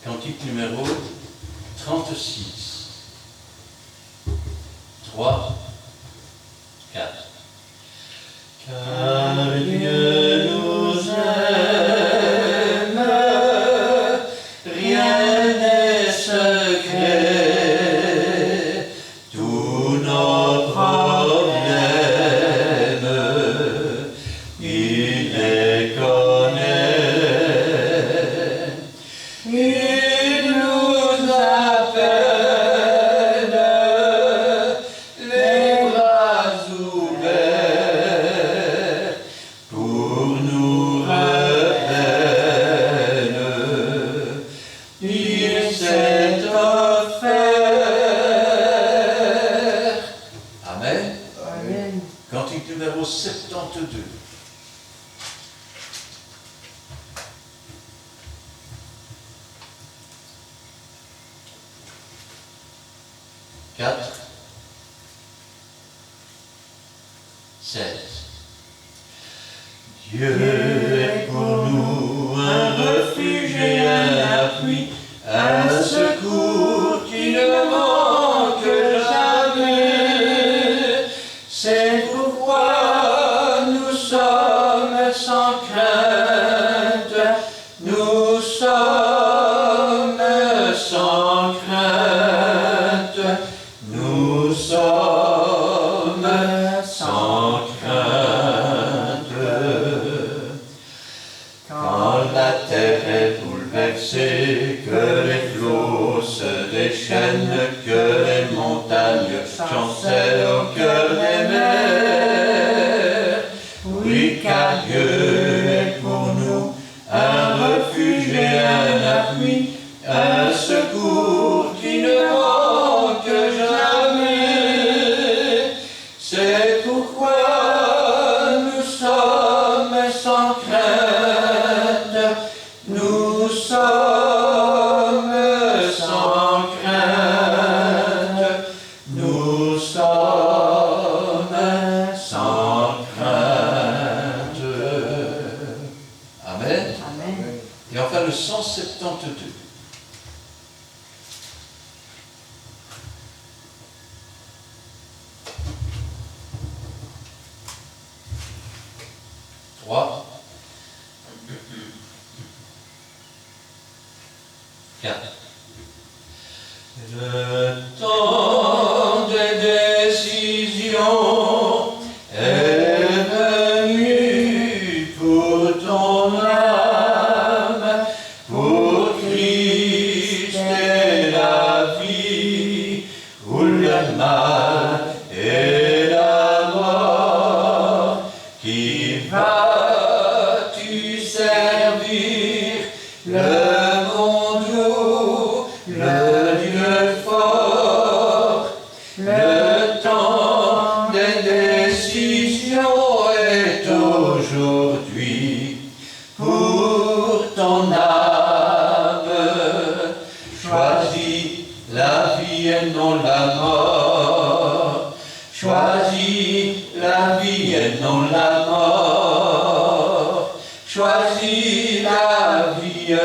Cantique numéro 36. 3, 4. Car Dieu nous aime, rien n'est secret, tous nos problèmes, il les connaît. Il nous appelle, les bras ouverts, pour nous révéler. Il s'est offert. Amen. Amen. Cantique numéro 72. 4, 16. Dieu est pour nous un refuge et un appui, un secours qui ne manque jamais. C'est pourquoi nous sommes sans crainte, nous sommes sans crainte, nous sommes sans crainte. Quand la terre est bouleversée, que les flots se déchaînent, que les montagnes chancellent au cœur des mers, oui, car Dieu est pour nous un refuge et un appui, un secours qui ne manque jamais. C'est pourquoi nous sommes sans crainte, nous sommes sans crainte, nous sommes sans crainte. Amen. Amen. Et enfin le 172. 3, 4. Le temps des décisions est venu pour ton âme, pour Christ et la vie, où le mal et la mort, qui vas-tu servir le bon Dieu, le Dieu fort? Le temps des décisions est aujourd'hui pour ton âme. Choisis la vie et non la mort. Choisis la vie et non la mort. Choisis la vie,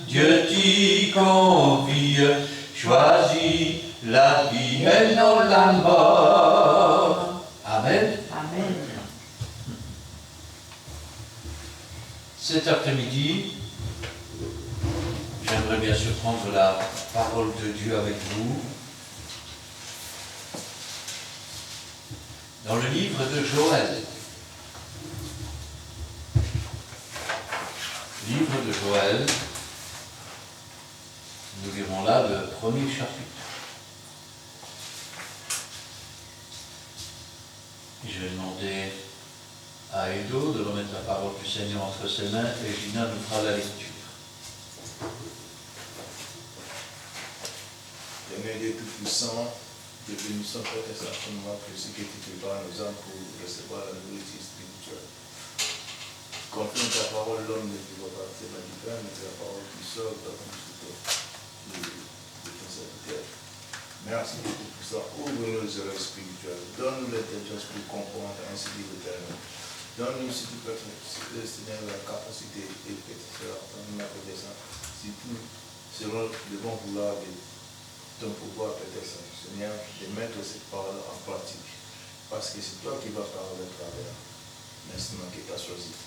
Dieu t'y convie. Choisis la vie et non la mort. Amen. Amen. Cet après-midi, j'aimerais bien sûr prendre la parole de Dieu avec vous. Dans le livre de Joël. Livre de Joël, nous lirons là le premier chapitre. Je vais demander à Edo de remettre la parole du Seigneur entre ses mains et Gina nous fera la lecture. Seigneur Dieu Tout-Puissant, Dieu béni son Père et sa femme, que ce qui est par nos âmes pour recevoir la nourriture spirituelle. Confirme ta parole, l'homme ne peut pas partir du pain, mais c'est la parole qui sort dans ton souffle de ton serviteur. Merci pour tout ça. Ouvre nos oreilles spirituelles. Donne-nous l'intelligence pour comprendre ainsi dit l'éternel. Donne-nous, si tu peux, Seigneur, la capacité et peut-être la connaissance. Si tout selon le bon vouloir de ton pouvoir, Père Saint-Seigneur, de mettre cette parole en pratique. Parce que c'est toi qui vas parler à travers l'instrument que tu as choisi.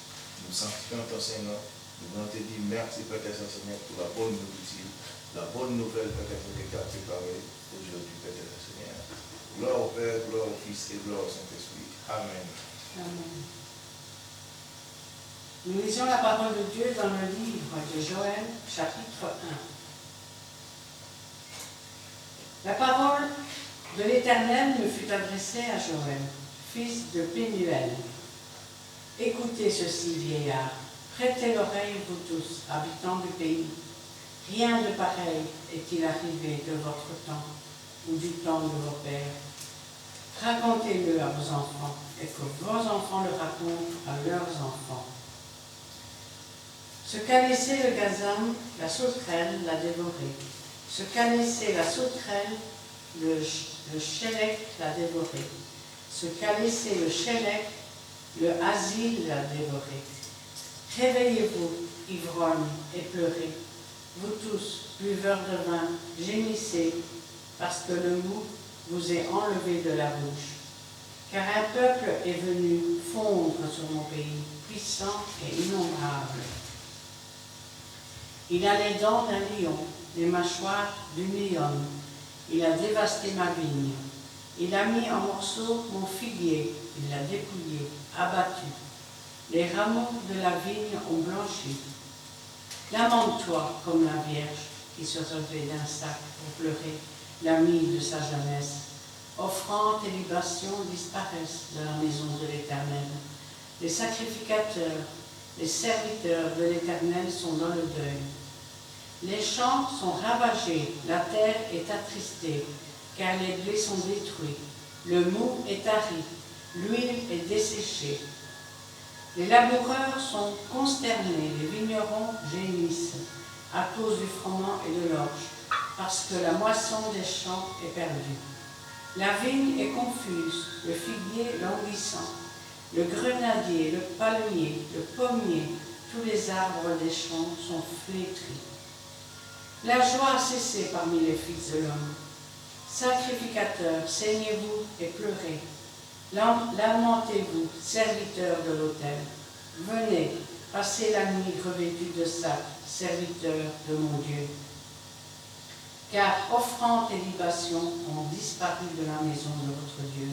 Nous sanctifions ton Seigneur. Nous voulons te dire merci, Père Saint-Seigneur, pour la bonne nourriture, la bonne nouvelle, Père Saint-Seigneur, que tu as préparée aujourd'hui, Père Saint-Seigneur. Gloire au Père, gloire au Fils et gloire au Saint-Esprit. Amen. Amen. Nous lisons la parole de Dieu dans le livre de Joël, chapitre 1. La parole de l'Éternel me fut adressée à Joël, fils de Pénuel. Écoutez ceci, vieillard, prêtez l'oreille, vous tous, habitants du pays. Rien de pareil est-il arrivé de votre temps ou du temps de vos pères. Racontez-le à vos enfants et que vos enfants le racontent à leurs enfants. Ce qu'a laissé le gazan, la sauterelle l'a dévoré. Ce qu'a laissé la sauterelle, le chélec l'a dévoré. Ce qu'a laissé le chélec, le asile l'a dévoré. Réveillez-vous, ivrognes, et pleurez. Vous tous, buveurs de vin, gémissez, parce que le mou vous est enlevé de la bouche. Car un peuple est venu fondre sur mon pays, puissant et innombrable. Il a les dents d'un lion, les mâchoires d'une lionne. Il a dévasté ma vigne. Il a mis en morceaux mon figuier. Il l'a dépouillé, abattu. Les rameaux de la vigne ont blanchi. Lamente-toi comme la Vierge qui se revêt d'un sac pour pleurer l'ami de sa jeunesse. Offrandes et libations disparaissent de la maison de l'Éternel. Les sacrificateurs, les serviteurs de l'Éternel sont dans le deuil. Les champs sont ravagés, la terre est attristée, car les blés sont détruits. Le mou est tari, l'huile est desséchée. Les laboureurs sont consternés, les vignerons gémissent à cause du froment et de l'orge, parce que la moisson des champs est perdue. La vigne est confuse, le figuier languissant, le grenadier, le palmier, le pommier, tous les arbres des champs sont flétris. La joie a cessé parmi les fils de l'homme. Sacrificateurs, saignez-vous et pleurez. Lamentez-vous, serviteurs de l'autel. Venez, passez la nuit revêtus de sacs, serviteurs de mon Dieu. Car offrandes et libations ont disparu de la maison de votre Dieu.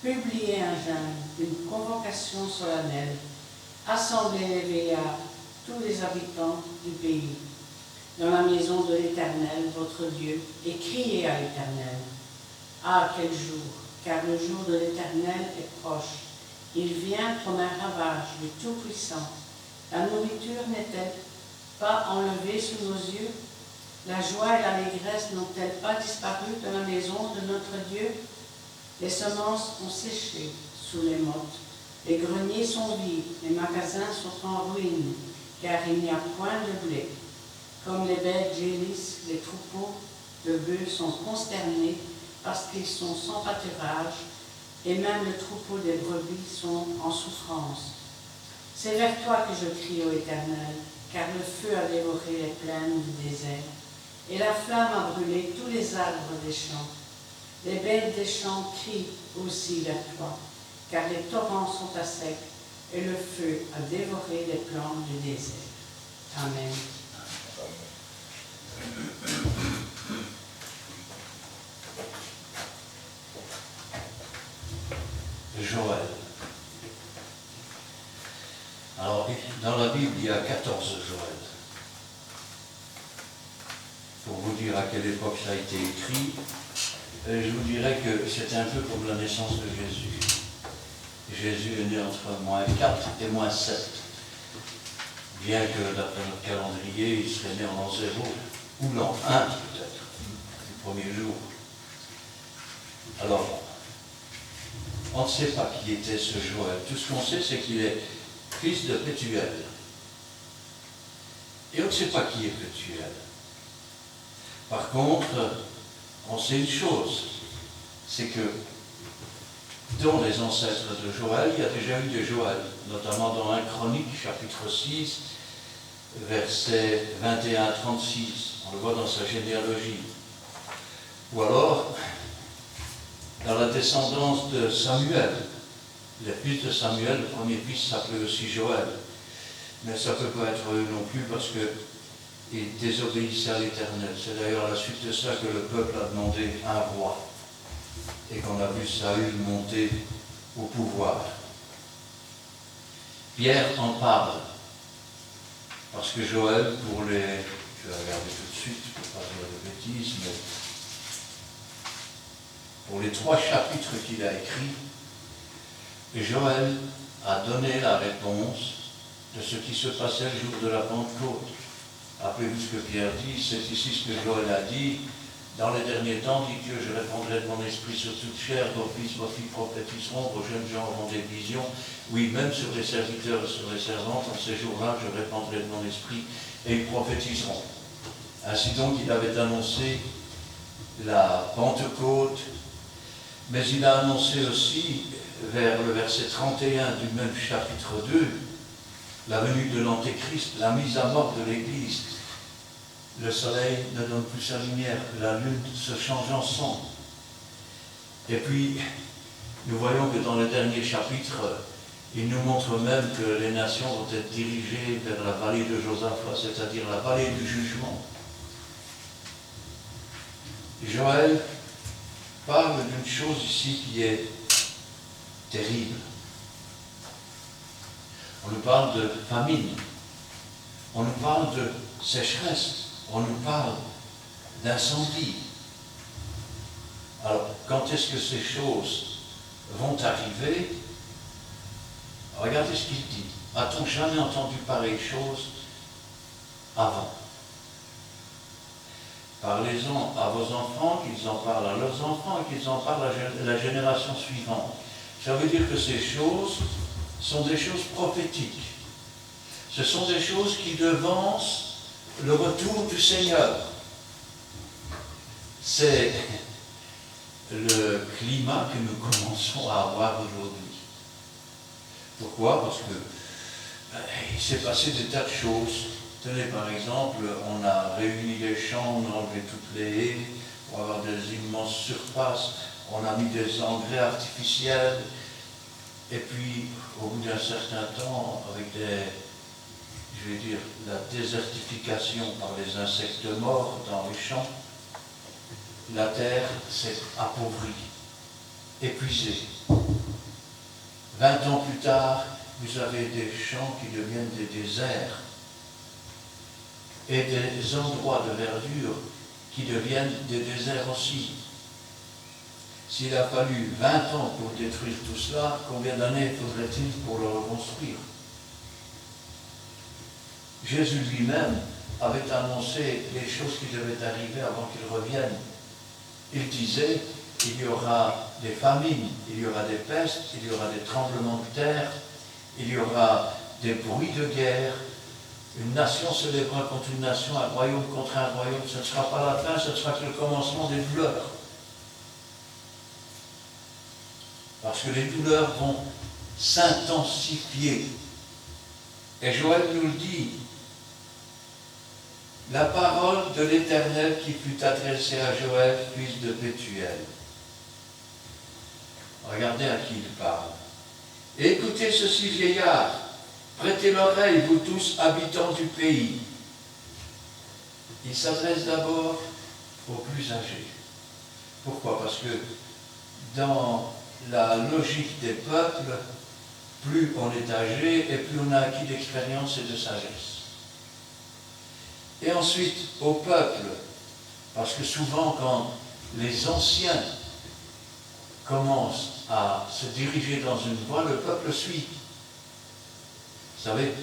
Publiez un jeûne, une convocation solennelle. Assemblez les veillards, tous les habitants du pays, dans la maison de l'Éternel, votre Dieu, et criez à l'Éternel. Ah, quel jour! Car le jour de l'Éternel est proche. Il vient comme un ravage du Tout-Puissant. La nourriture n'est-elle pas enlevée sous nos yeux? La joie et l'allégresse n'ont-elles pas disparu de la maison de notre Dieu? Les semences ont séché sous les mottes. Les greniers sont vides, les magasins sont en ruine, car il n'y a point de blé. Comme les bêtes gémissent, les troupeaux de bœufs sont consternés parce qu'ils sont sans pâturage, et même le troupeau des brebis sont en souffrance. C'est vers toi que je crie, ô Éternel, car le feu a dévoré les plaines du désert, et la flamme a brûlé tous les arbres des champs. Les bêtes des champs crient aussi vers toi, car les torrents sont à sec, et le feu a dévoré les plantes du désert. Amen. Joël. Alors, dans la Bible, il y a 14 Joël. Pour vous dire à quelle époque ça a été écrit, je vous dirais que c'est un peu comme la naissance de Jésus. Jésus est né entre -4 et -7. Bien que, d'après notre calendrier, il serait né en l'an 0, ou l'an 1 peut-être, du premier jour. Alors, on ne sait pas qui était ce Joël. Tout ce qu'on sait, c'est qu'il est fils de Pétuel. Et on ne sait pas qui est Pétuel. Par contre, on sait une chose, c'est que dans les ancêtres de Joël, il y a déjà eu des Joël, notamment dans 1 Chronique, chapitre 6, versets 21 à 36, On le voit dans sa généalogie. Ou alors, dans la descendance de Samuel. Les fils de Samuel, le premier fils s'appelait aussi Joël. Mais ça ne peut pas être eux non plus parce qu'ils désobéissaient à l'Éternel. C'est d'ailleurs à la suite de ça que le peuple a demandé un roi. Et qu'on a vu Saül monter au pouvoir. Pierre en parle. Parce que Joël, pour les... Je vais regarder tout de suite pour ne pas dire de bêtises, mais pour les 3 chapitres qu'il a écrits, Joël a donné la réponse de ce qui se passait le jour de la Pentecôte. Rappelez-vous ce que Pierre dit, c'est ici ce que Joël a dit. Dans les derniers temps, dit Dieu, je répandrai de mon esprit sur toute chair, vos fils, vos filles prophétiseront, vos jeunes gens auront des visions. Oui, même sur les serviteurs et sur les servantes, en ces jours-là, je répandrai de mon esprit et ils prophétiseront. Ainsi donc, il avait annoncé la Pentecôte, mais il a annoncé aussi, vers le verset 31 du même chapitre 2, la venue de l'Antéchrist, la mise à mort de l'Église. Le soleil ne donne plus sa lumière, la lune se change en sang. Et puis, nous voyons que dans le dernier chapitre, il nous montre même que les nations vont être dirigées vers la vallée de Josaphat, c'est-à-dire la vallée du jugement. Joël parle d'une chose ici qui est terrible. On nous parle de famine, on nous parle de sécheresse, on nous parle d'incendie. Alors, quand est-ce que ces choses vont arriver? Regardez ce qu'il dit. A-t-on jamais entendu pareille chose avant? Parlez-en à vos enfants, qu'ils en parlent à leurs enfants et qu'ils en parlent à la génération suivante. Ça veut dire que ces choses sont des choses prophétiques. Ce sont des choses qui devancent le retour du Seigneur. C'est le climat que nous commençons à avoir aujourd'hui. Pourquoi? Parce que il s'est passé des tas de choses. Tenez, par exemple, on a réuni les champs, on a enlevé toutes les haies pour avoir des immenses surfaces, on a mis des engrais artificiels, et puis, au bout d'un certain temps, avec la désertification par les insectes morts dans les champs, la terre s'est appauvrie, épuisée. 20 ans plus tard, vous avez des champs qui deviennent des déserts et des endroits de verdure qui deviennent des déserts aussi. S'il a fallu 20 ans pour détruire tout cela, combien d'années faudrait-il pour le reconstruire? Jésus lui-même avait annoncé les choses qui devaient arriver avant qu'il revienne. Il disait, il y aura des famines, il y aura des pestes, il y aura des tremblements de terre, il y aura des bruits de guerre, une nation se lèvera contre une nation, un royaume contre un royaume, ce ne sera pas la fin, ce ne sera que le commencement des douleurs. Parce que les douleurs vont s'intensifier. Et Joël nous le dit, la parole de l'Éternel qui fut adressée à Joël, fils de Pétuel. Regardez à qui il parle. Écoutez ceci, vieillard, prêtez l'oreille, vous tous habitants du pays. Il s'adresse d'abord aux plus âgés. Pourquoi? Parce que dans la logique des peuples, plus on est âgé et plus on a acquis d'expérience et de sagesse. Et ensuite au peuple, parce que souvent quand les anciens commencent à se diriger dans une voie, le peuple suit. Vous savez,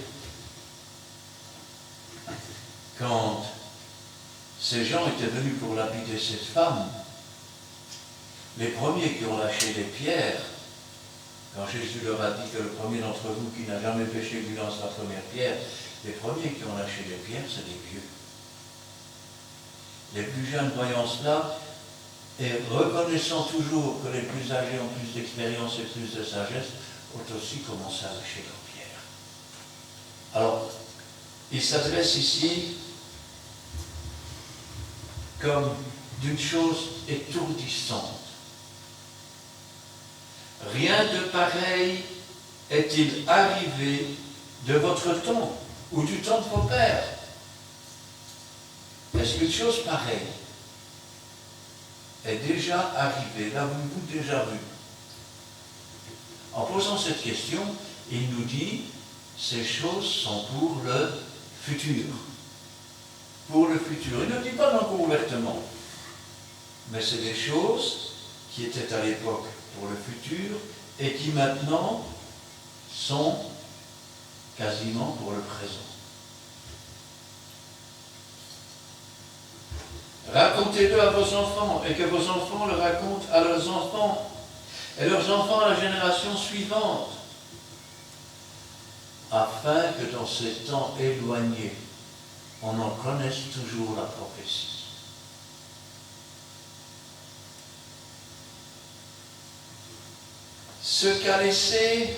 quand ces gens étaient venus pour lapider cette femme, les premiers qui ont lâché les pierres, quand Jésus leur a dit que le premier d'entre vous qui n'a jamais péché lui lance la première pierre, les premiers qui ont lâché les pierres, c'est les vieux. Les plus jeunes voyant cela, et reconnaissant toujours que les plus âgés ont plus d'expérience et plus de sagesse, ont aussi commencé à lâcher leurs pierres. Alors, il s'adresse ici comme d'une chose étourdissante. Rien de pareil est-il arrivé de votre temps ou du temps de vos pères? Est-ce qu'une chose pareille est déjà arrivée? L'avez-vous déjà vu? En posant cette question, il nous dit, ces choses sont pour le futur. Pour le futur. Il ne dit pas encore ouvertement, mais c'est des choses qui étaient à l'époque pour le futur et qui maintenant sont quasiment pour le présent. Racontez-le à vos enfants et que vos enfants le racontent à leurs enfants et leurs enfants à la génération suivante, afin que dans ces temps éloignés, on en connaisse toujours la prophétie. Ce qu'a laissé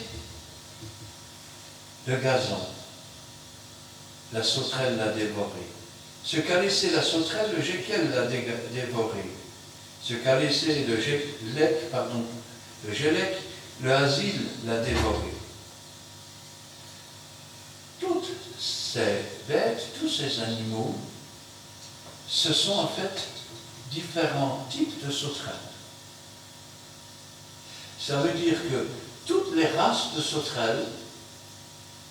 le gazon, la sauterelle l'a dévoré. Ce qu'a laissé la sauterelle, le géquel l'a dévoré. Ce qu'a laissé le gélec, le asile l'a dévoré. Toutes ces bêtes, tous ces animaux, ce sont en fait différents types de sauterelles. Ça veut dire que toutes les races de sauterelles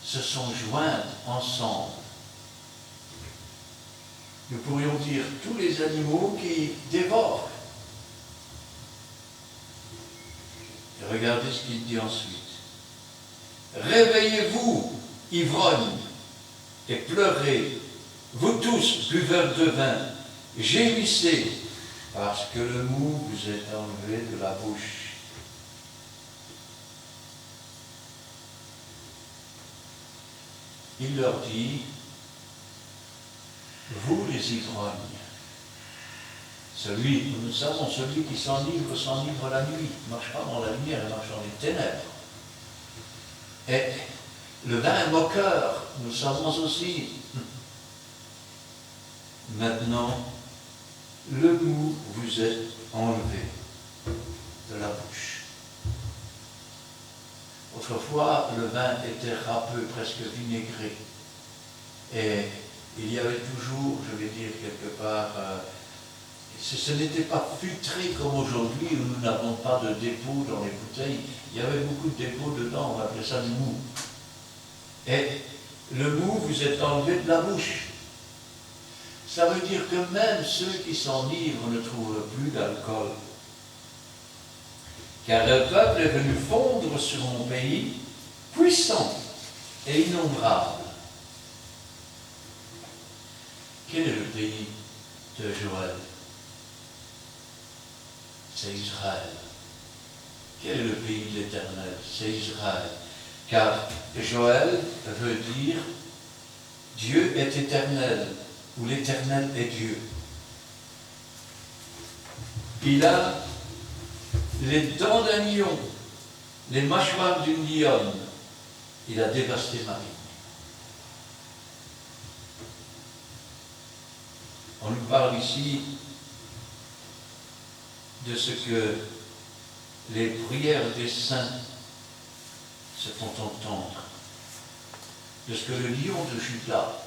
se sont jointes ensemble. Nous pourrions dire tous les animaux qui dévorent. Et regardez ce qu'il dit ensuite. Réveillez-vous, ivrognes, et pleurez, vous tous, buveurs de vin, gémissez, parce que le mou vous est enlevé de la bouche. Il leur dit, vous les ivrognes, nous savons, celui qui s'enivre la nuit, il ne marche pas dans la lumière, il marche dans les ténèbres. Et le vin moqueur, nous savons aussi. Maintenant, le mou vous est enlevé de la bouche. Autrefois, le vin était râpeux, presque vinaigré. Et il y avait toujours, je vais dire quelque part, ce n'était pas filtré comme aujourd'hui où nous n'avons pas de dépôt dans les bouteilles. Il y avait beaucoup de dépôts dedans, on appelait ça du mou. Et le mou vous est enlevé de la bouche. Ça veut dire que même ceux qui s'enivrent ne trouvent plus d'alcool. Car le peuple est venu fondre sur mon pays, puissant et innombrable. Quel est le pays de Joël? C'est Israël. Quel est le pays de l'Éternel? C'est Israël. Car Joël veut dire Dieu est éternel, ou l'Éternel est Dieu. Il a les dents d'un lion, les mâchoires d'une lionne. Il a dévasté ma vie. On nous parle ici de ce que les prières des saints se font entendre, de ce que le lion de Juda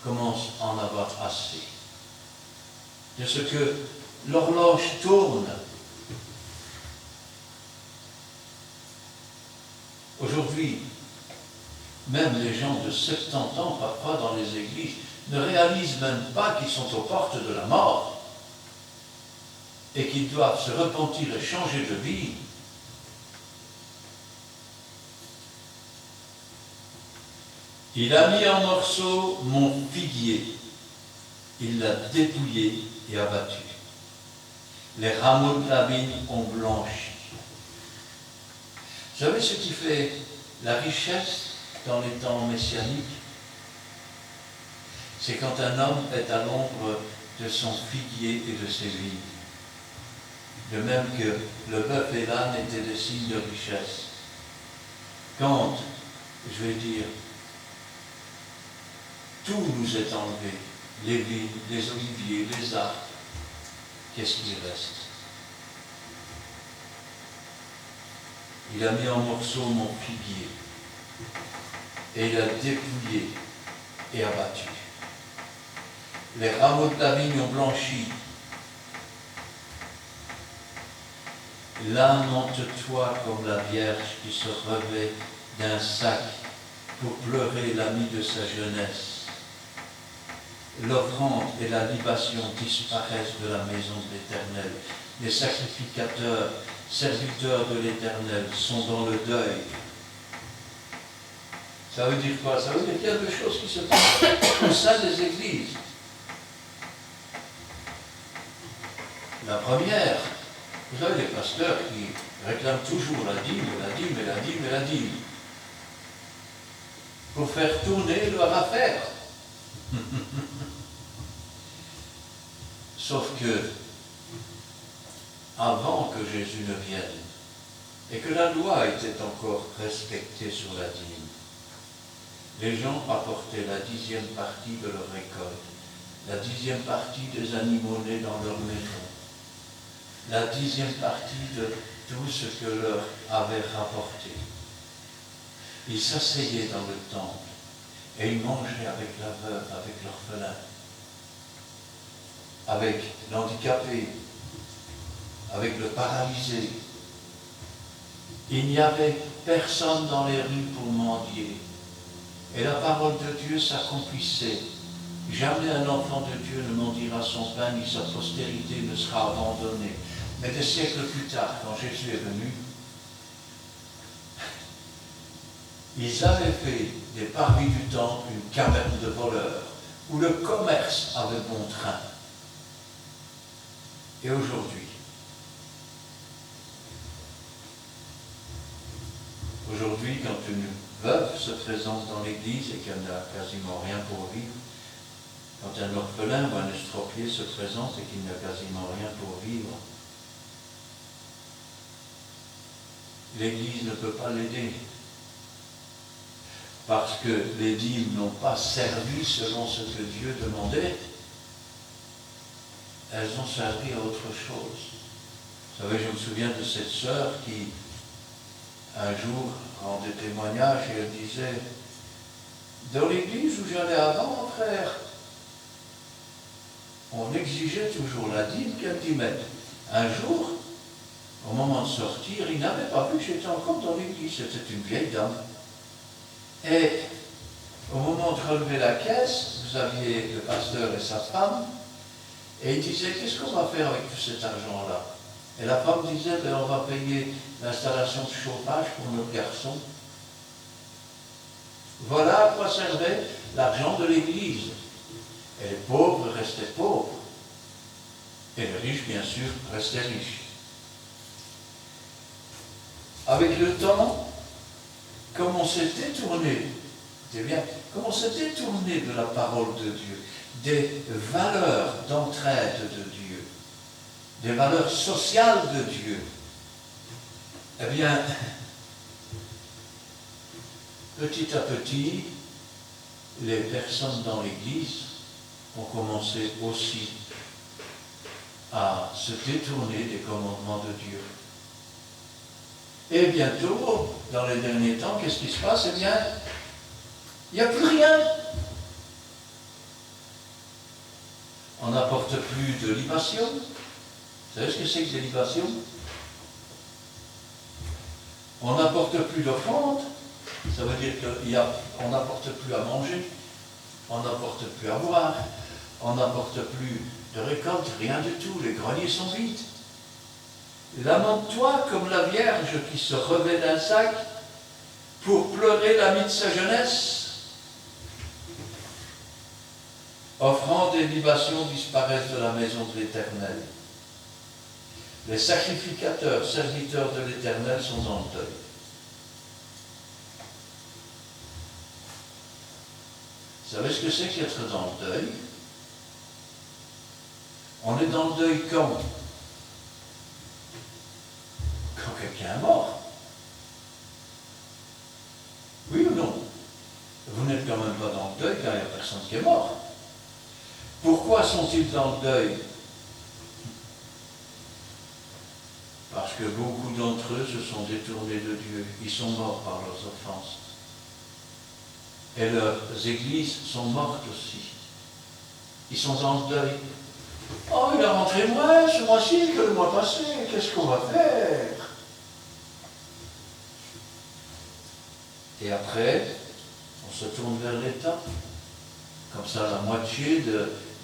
commence à en avoir assez, de ce que l'horloge tourne. Aujourd'hui, même les gens de 70 ans, parfois dans les églises, ne réalisent même pas qu'ils sont aux portes de la mort et qu'ils doivent se repentir et changer de vie. Il a mis en morceaux mon figuier, il l'a dépouillé et abattu. Les rameaux de la vigne ont blanchi. Vous savez ce qui fait la richesse dans les temps messianiques? C'est quand un homme est à l'ombre de son figuier et de ses vignes. De même que le bœuf et l'âne étaient des signes de richesse. Quand, je vais dire, tout nous est enlevé, les vignes, les oliviers, les arbres, qu'est-ce qui reste? Il a mis en morceaux mon figuier, et il a dépouillé et abattu. Les rameaux de la vigne ont blanchi. Là, monte-toi comme la Vierge qui se revêt d'un sac pour pleurer l'ami de sa jeunesse. L'offrande et la libation disparaissent de la maison de l'Éternel. Les sacrificateurs, serviteurs de l'Éternel, sont dans le deuil. Ça veut dire quoi? Ça veut dire qu'il y a deux choses qui se passent au sein des églises. La première, vous avez les pasteurs qui réclament toujours la dîme, la dîme, et la dîme, et la dîme, pour faire tourner leur affaire. Sauf que, avant que Jésus ne vienne, et que la loi était encore respectée sur la dîme, les gens apportaient la 10e partie de leur récolte, la 10e partie des animaux nés dans leur maison, la 10e partie de tout ce que leur avait rapporté. Ils s'asseyaient dans le temple et ils mangeaient avec la veuve, avec l'orphelin, avec l'handicapé, avec le paralysé. Il n'y avait personne dans les rues pour mendier. Et la parole de Dieu s'accomplissait. Jamais un enfant de Dieu ne mendiera son pain, ni sa postérité ne sera abandonnée. Mais des siècles plus tard, quand Jésus est venu, ils avaient fait des parvis du temple une caverne de voleurs, où le commerce avait bon train. Et aujourd'hui, quand une veuve se présente dans l'église et qu'elle n'a quasiment rien pour vivre, quand un orphelin ou un estropié se présente et qu'il n'a quasiment rien pour vivre, l'Église ne peut pas l'aider. Parce que les dîmes n'ont pas servi selon ce que Dieu demandait, elles ont servi à autre chose. Vous savez, je me souviens de cette sœur qui, un jour, rendait témoignage et elle disait, dans l'église où j'allais avant, mon frère, on exigeait toujours la dîme qu'elle y mette. Un jour, au moment de sortir, il n'avait pas vu que j'étais encore dans l'église, c'était une vieille dame. Et au moment de relever la caisse, vous aviez le pasteur et sa femme, et il disait, qu'est-ce qu'on va faire avec tout cet argent-là? Et la femme disait, ben, on va payer l'installation de chauffage pour notre garçon. Voilà à quoi servait l'argent de l'Église. Et les pauvres restaient pauvres. Et les riches, bien sûr, restaient riches. Avec le temps, comme on s'est détourné, c'est bien, comme on s'est détourné de la parole de Dieu, des valeurs d'entraide de Dieu, des valeurs sociales de Dieu, eh bien, petit à petit, les personnes dans l'Église ont commencé aussi à se détourner des commandements de Dieu. Et bientôt, dans les derniers temps, qu'est-ce qui se passe? Eh bien, il n'y a plus rien. On n'apporte plus de libation. Vous savez ce que c'est que des libations? On n'apporte plus d'offrande. Ça veut dire qu'on n'apporte plus à manger, on n'apporte plus à boire, on n'apporte plus de récolte, rien du tout. Les greniers sont vides. Lamente-toi comme la Vierge qui se revêt d'un sac pour pleurer l'ami de sa jeunesse. Offrandes et libations disparaissent de la maison de l'Éternel. Les sacrificateurs, serviteurs de l'Éternel sont dans le deuil. Vous savez ce que c'est qu'être dans le deuil? On est dans le deuil quand quelqu'un est mort. Oui ou non? Vous n'êtes quand même pas dans le deuil quand il n'y a personne qui est mort. Pourquoi sont-ils dans le deuil? Parce que beaucoup d'entre eux se sont détournés de Dieu. Ils sont morts par leurs offenses. Et leurs églises sont mortes aussi. Ils sont dans le deuil. Oh, il est rentré moins ce mois-ci que le mois passé. Qu'est-ce qu'on va faire? Et après, on se tourne vers l'État. Comme ça, la moitié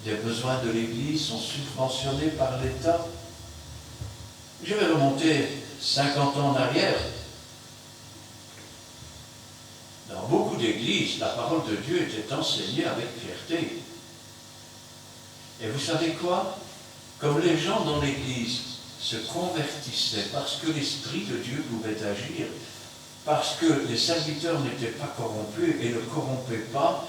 des besoins de l'Église sont subventionnés par l'État. Je vais remonter 50 ans en arrière. Dans beaucoup d'églises, la parole de Dieu était enseignée avec fierté. Et vous savez quoi? Comme les gens dans l'église se convertissaient parce que l'Esprit de Dieu pouvait agir, parce que les serviteurs n'étaient pas corrompus et ne corrompaient pas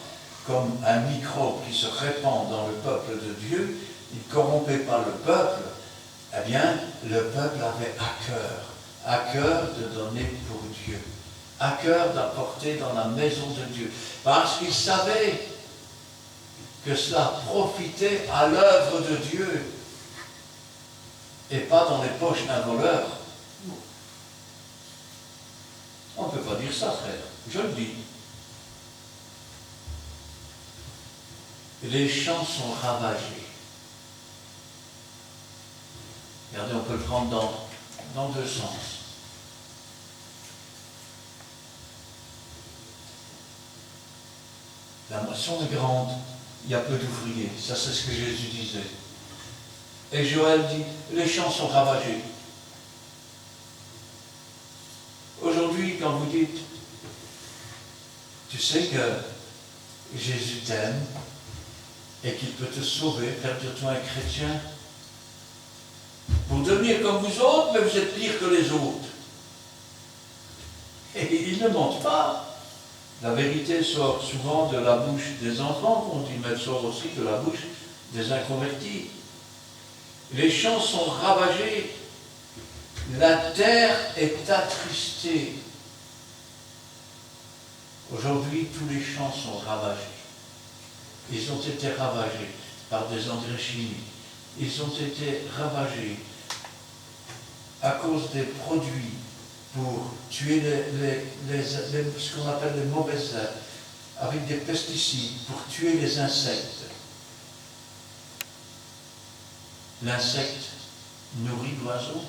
comme un microbe qui se répand dans le peuple de Dieu, ils ne corrompaient pas le peuple, eh bien, le peuple avait à cœur de donner pour Dieu, à cœur d'apporter dans la maison de Dieu, parce qu'il savait que cela profitait à l'œuvre de Dieu et pas dans les poches d'un voleur. On ne peut pas dire ça, frère, je le dis. Les champs sont ravagés. Regardez, on peut le prendre dans deux sens. La moisson est grande, il y a peu d'ouvriers. Ça, c'est ce que Jésus disait. Et Joël dit, les champs sont ravagés. Aujourd'hui, quand vous dites, tu sais que Jésus t'aime et qu'il peut te sauver, faire de toi un chrétien, pour devenir comme vous autres, mais vous êtes pire que les autres. Et il ne ment pas. La vérité sort souvent de la bouche des enfants, on dit, mais elle sort aussi de la bouche des inconvertis. Les champs sont ravagés. La terre est attristée. Aujourd'hui, tous les champs sont ravagés. Ils ont été ravagés par des engrais chimiques. Ils ont été ravagés à cause des produits pour tuer ce qu'on appelle les mauvaises herbes, avec des pesticides pour tuer les insectes. L'insecte nourrit l'oiseau.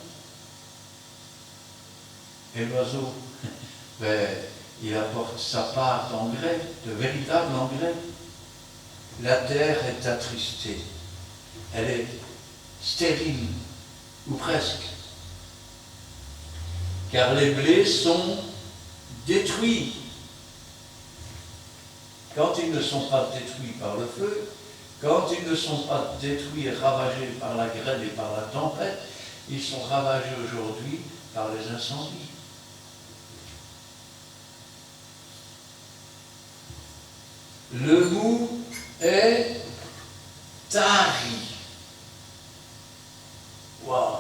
Et l'oiseau, il apporte sa part d'engrais, de véritable engrais. La terre est attristée. Elle est stérile, ou presque. Car les blés sont détruits. Quand ils ne sont pas détruits par le feu, quand ils ne sont pas détruits et ravagés par la grêle et par la tempête, ils sont ravagés aujourd'hui par les incendies. Le mou est tari. Waouh!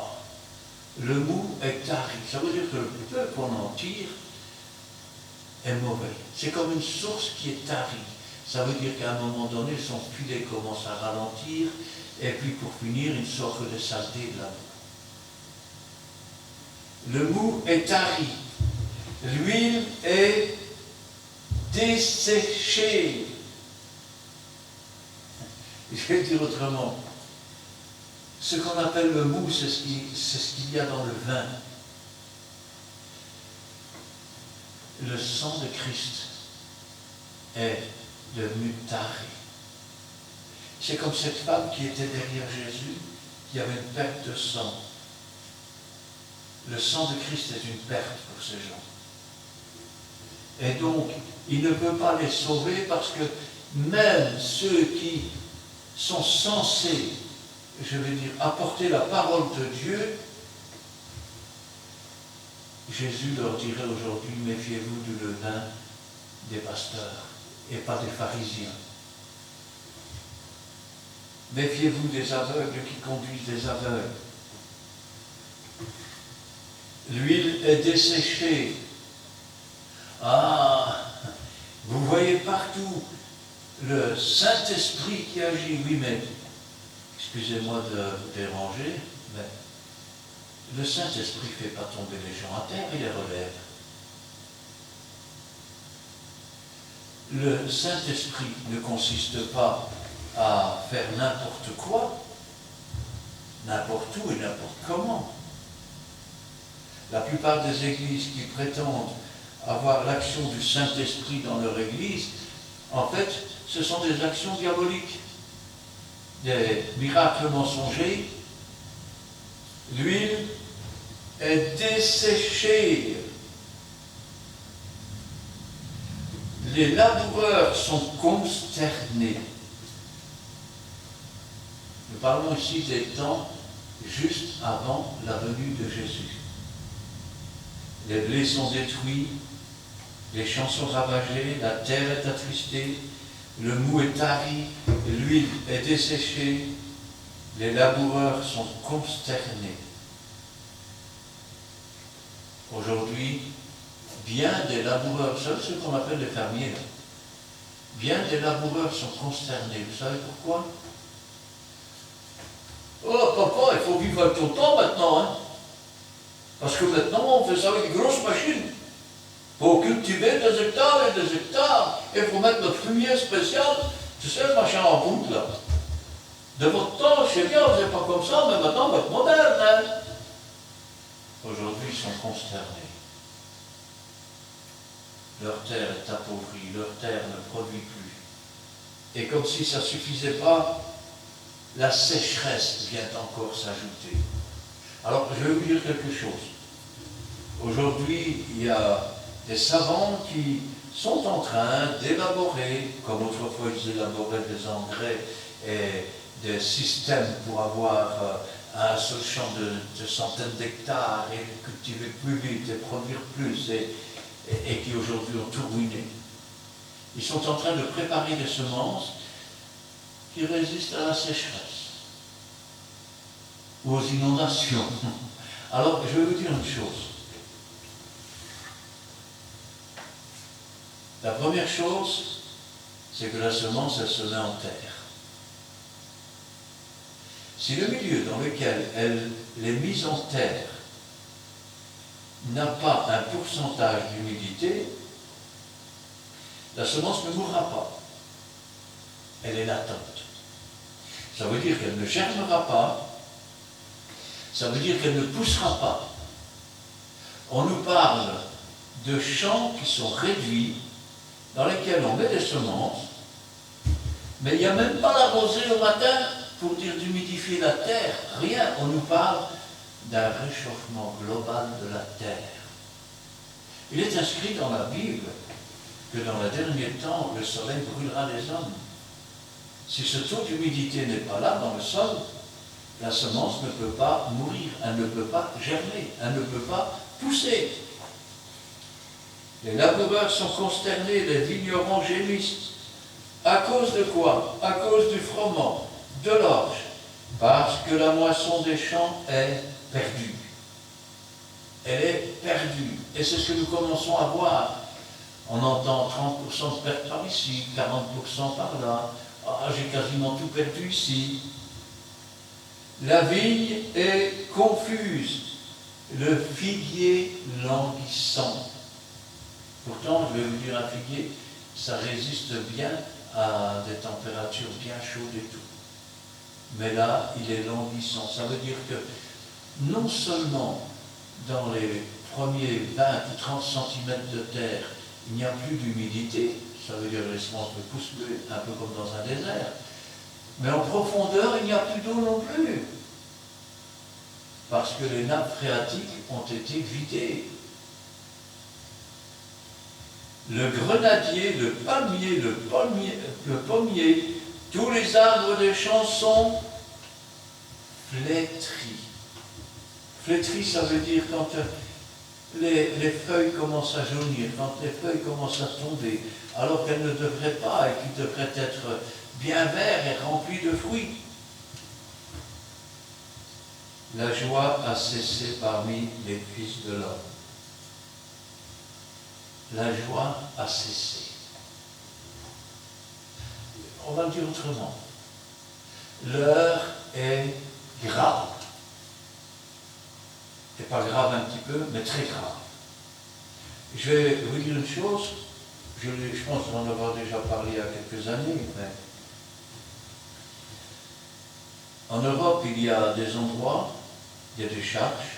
Le mou est tari. Ça veut dire que le peu qu'on en tire est mauvais. C'est comme une source qui est tarie. Ça veut dire qu'à un moment donné, son filet commence à ralentir, et puis pour finir, il sort que des saletés de la boue. Le mou est tari. L'huile est desséchée. Je vais dire autrement. Ce qu'on appelle le mou, c'est ce qu'il y a dans le vin. Le sang de Christ est devenu taré. C'est comme cette femme qui était derrière Jésus, qui avait une perte de sang. Le sang de Christ est une perte pour ces gens. Et donc, il ne peut pas les sauver parce que même ceux qui sont censés, je vais dire, apporter la parole de Dieu, Jésus leur dirait aujourd'hui, méfiez-vous du levain des pasteurs et pas des pharisiens. Méfiez-vous des aveugles qui conduisent des aveugles. L'huile est desséchée. Ah, vous voyez partout le Saint-Esprit qui agit. Oui, mais, excusez-moi de vous déranger, mais le Saint-Esprit ne fait pas tomber les gens à terre, il les relève. Le Saint-Esprit ne consiste pas à faire n'importe quoi, n'importe où et n'importe comment. La plupart des églises qui prétendent avoir l'action du Saint-Esprit dans leur église, en fait, ce sont des actions diaboliques, des miracles mensongers. L'huile est desséchée. Les laboureurs sont consternés. Nous parlons ici des temps juste avant la venue de Jésus. Les blés sont détruits, les champs sont ravagés, la terre est attristée, le mou est tari, l'huile est desséchée, les laboureurs sont consternés. Aujourd'hui, bien des laboureurs, vous savez ce qu'on appelle les fermiers, là, bien des laboureurs sont consternés. Vous savez pourquoi? Oh papa, il faut vivre avec ton temps maintenant, hein? Parce que maintenant on fait ça avec des grosses machines. Pour cultiver des hectares et des hectares, il faut mettre le fumier spécial, tu sais, le machin en bout là. De votre temps, je sais bien, vous n'êtes pas comme ça, mais maintenant vous êtes moderne, hein? Aujourd'hui, ils sont consternés. Leur terre est appauvrie, leur terre ne produit plus. Et comme si ça ne suffisait pas, la sécheresse vient encore s'ajouter. Alors, je vais vous dire quelque chose. Aujourd'hui, il y a des savants qui sont en train d'élaborer, comme autrefois ils élaboraient des engrais et des systèmes pour avoir un seul champ de centaines d'hectares et cultiver plus vite et produire plus, et qui aujourd'hui ont tout ruiné. Ils sont en train de préparer des semences qui résistent à la sécheresse ou aux inondations. Alors, je vais vous dire une chose. La première chose, c'est que la semence, elle se met en terre. Si le milieu dans lequel elle est mise en terre n'a pas un pourcentage d'humidité, la semence ne mourra pas. Elle est latente. Ça veut dire qu'elle ne germera pas, ça veut dire qu'elle ne poussera pas. On nous parle de champs qui sont réduits, dans lesquels on met des semences, mais il n'y a même pas la rosée au matin pour dire d'humidifier la terre, rien. On nous parle d'un réchauffement global de la terre. Il est inscrit dans la Bible que dans les derniers temps, le soleil brûlera les hommes. Si ce taux d'humidité n'est pas là dans le sol, la semence ne peut pas mourir, elle ne peut pas germer, elle ne peut pas pousser. Les laboureurs sont consternés, les vignerons gémissent. À cause de quoi? À cause du froment, de l'orge, parce que la moisson des champs est perdue. Elle est perdue. Et c'est ce que nous commençons à voir. On entend 30% de perte par ici, 40% par là. Ah, j'ai quasiment tout perdu ici. La vigne est confuse, le figuier languissant. Pourtant, je vais vous dire, un figuier, ça résiste bien à des températures bien chaudes et tout. Mais là, il est languissant. Ça veut dire que non seulement dans les premiers 20 ou 30 cm de terre, il n'y a plus d'humidité, ça veut dire que les semences ne poussent plus, un peu comme dans un désert, mais en profondeur, il n'y a plus d'eau non plus. Parce que les nappes phréatiques ont été vidées. Le grenadier, le palmier, le pommier, tous les arbres des champs sont flétris. Flétris, ça veut dire quand les feuilles commencent à jaunir, quand les feuilles commencent à tomber, alors qu'elles ne devraient pas et qu'ils devraient être bien verts et remplis de fruits. La joie a cessé parmi les fils de l'homme. La joie a cessé. on va le dire autrement. L'heure est grave. Et pas grave un petit peu, mais très grave. Je vais vous dire une chose, je pense en avoir déjà parlé il y a quelques années, mais en Europe, il y a des endroits, il y a des charges,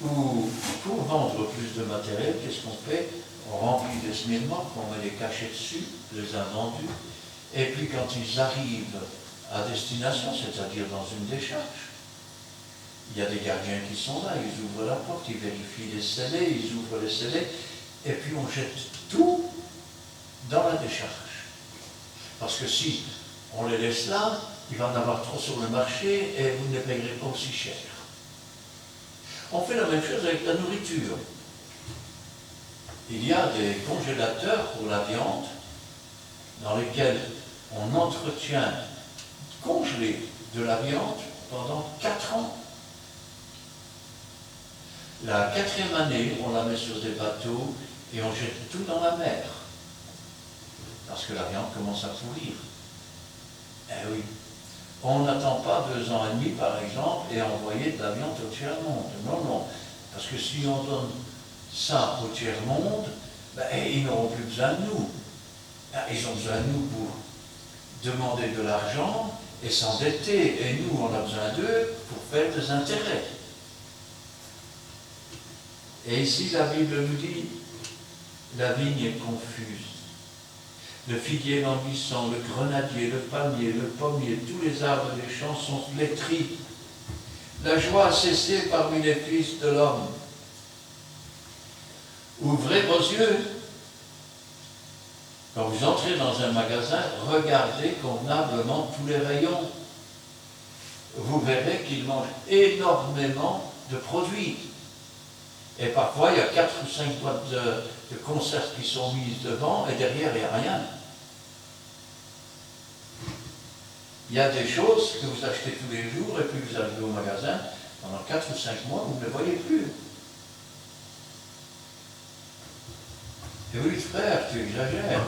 où pour vendre plus de matériel, qu'est-ce qu'on fait? On remplit des smirnocs, on met les cachets dessus, les invendus, et puis quand ils arrivent à destination, c'est-à-dire dans une décharge, il y a des gardiens qui sont là, ils ouvrent la porte, ils vérifient les scellés, ils ouvrent les scellés, et puis on jette tout dans la décharge. Parce que si on les laisse là, il va en avoir trop sur le marché et vous ne les payerez pas aussi cher. On fait la même chose avec la nourriture. Il y a des congélateurs pour la viande dans lesquels on entretient congelé de la viande pendant 4 ans. La 4e année, on la met sur des bateaux et on jette tout dans la mer. Parce que la viande commence à pourrir. Eh oui. On n'attend pas 2 ans et demi, par exemple, et envoyer de la viande au tiers-monde. Non, non. Parce que si on donne ça au tiers-monde, ben, ils n'auront plus besoin de nous. Ben, ils ont besoin de nous pour demander de l'argent et s'endetter. Et nous, on a besoin d'eux pour faire des intérêts. Et ici, la Bible nous dit, la vigne est confuse. Le figuier languissant, le grenadier, le palmier, le pommier, tous les arbres des champs sont flétris. La joie a cessé parmi les fils de l'homme. Ouvrez vos yeux. Quand vous entrez dans un magasin, regardez convenablement tous les rayons. Vous verrez qu'ils mangent énormément de produits. Et parfois, il y a 4 ou 5 boîtes de conserve qui sont mises devant, et derrière, il n'y a rien. Il y a des choses que vous achetez tous les jours, et puis vous arrivez au magasin, pendant 4 ou 5 mois, vous ne les voyez plus. Et vous dites, frère, tu exagères.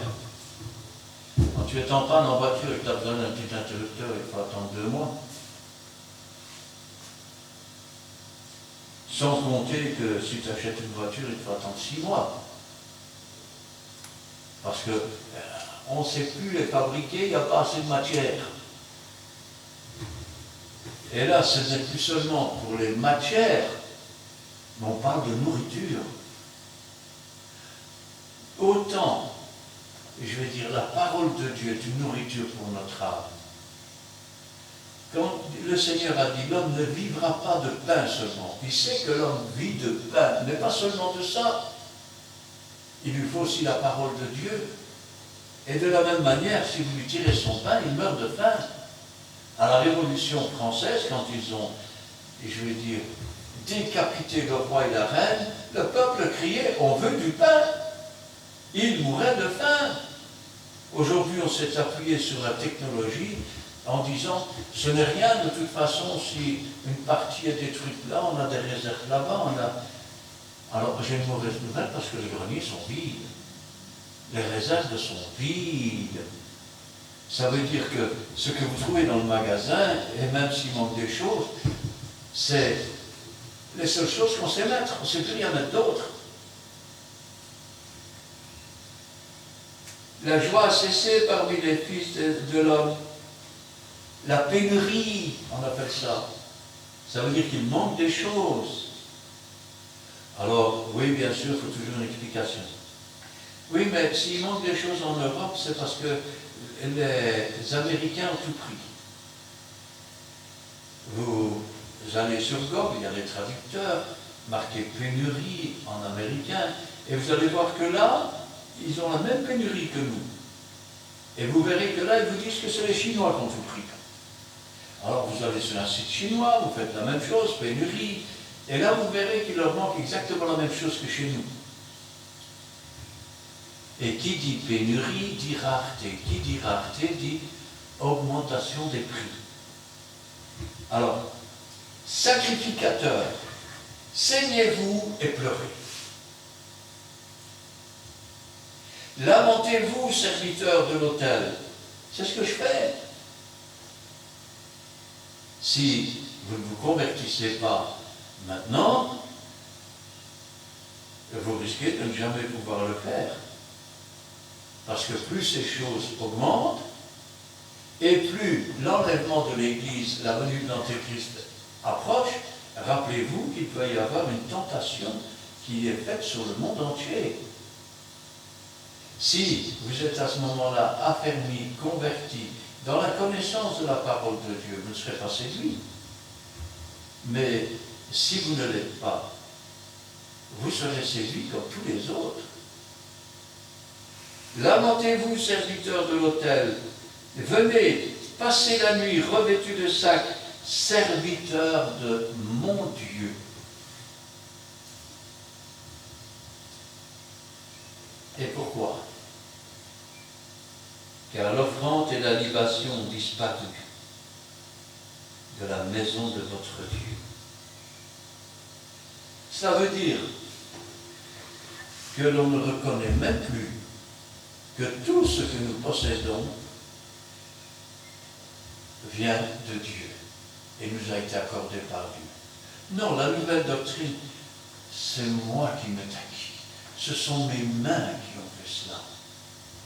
Quand tu es en panne en voiture et que tu as besoin d'un petit interrupteur, il faut attendre 2 mois. Sans compter que si tu achètes une voiture, il faut attendre 6 mois. Parce que on ne sait plus les fabriquer, il n'y a pas assez de matière. Et là, ce n'est plus seulement pour les matières, mais on parle de nourriture. Autant, je vais dire, la parole de Dieu est une nourriture pour notre âme. Quand le Seigneur a dit, l'homme ne vivra pas de pain seulement. Il sait que l'homme vit de pain, mais pas seulement de ça. Il lui faut aussi la parole de Dieu. Et de la même manière, si vous lui tirez son pain, il meurt de faim. À la Révolution française, quand ils ont, je vais dire, décapité le roi et la reine, le peuple criait, on veut du pain. Il mourait de faim. Aujourd'hui, on s'est appuyé sur la technologie en disant, ce n'est rien, de toute façon, si une partie est détruite là, on a des réserves là-bas, Alors, j'ai une mauvaise nouvelle parce que les greniers sont vides. Les réserves sont vides. Ça veut dire que ce que vous trouvez dans le magasin, et même s'il manque des choses, c'est les seules choses qu'on sait mettre. On ne sait plus rien mettre d'autre. La joie a cessé parmi les fils de l'homme. La pénurie, on appelle ça. Ça veut dire qu'il manque des choses. Alors, oui, bien sûr, il faut toujours une explication. Oui, mais s'il manque des choses en Europe, c'est parce que les Américains ont tout pris. Vous allez sur Google, il y a les traducteurs, marqué pénurie en américain, et vous allez voir que là, ils ont la même pénurie que nous. Et vous verrez que là, ils vous disent que c'est les Chinois qui ont tout pris. Alors vous allez sur un site chinois, vous faites la même chose, pénurie, et là vous verrez qu'il leur manque exactement la même chose que chez nous. Et qui dit pénurie dit rareté. Qui dit rareté dit augmentation des prix. Alors, sacrificateurs, saignez-vous et pleurez. Lamentez-vous, serviteurs de l'autel, C'est ce que je fais. Si vous ne vous convertissez pas maintenant, vous risquez de ne jamais pouvoir le faire. Parce que plus ces choses augmentent, et plus l'enlèvement de l'Église, la venue de l'Antéchrist approche, rappelez-vous qu'il peut y avoir une tentation qui est faite sur le monde entier. Si vous êtes à ce moment-là affermi, converti, dans la connaissance de la parole de Dieu, vous ne serez pas séduit. Mais si vous ne l'êtes pas, vous serez séduit comme tous les autres. Lamentez-vous, serviteurs de l'autel, venez, passez la nuit revêtus de sacs, serviteurs de mon Dieu. Et pourquoi? Car l'offrande et la libation ont disparu de la maison de votre Dieu. Ça veut dire que l'on ne reconnaît même plus que tout ce que nous possédons vient de Dieu et nous a été accordé par Dieu. Non, la nouvelle doctrine, c'est moi qui m'est acquis. Ce sont mes mains qui ont fait cela.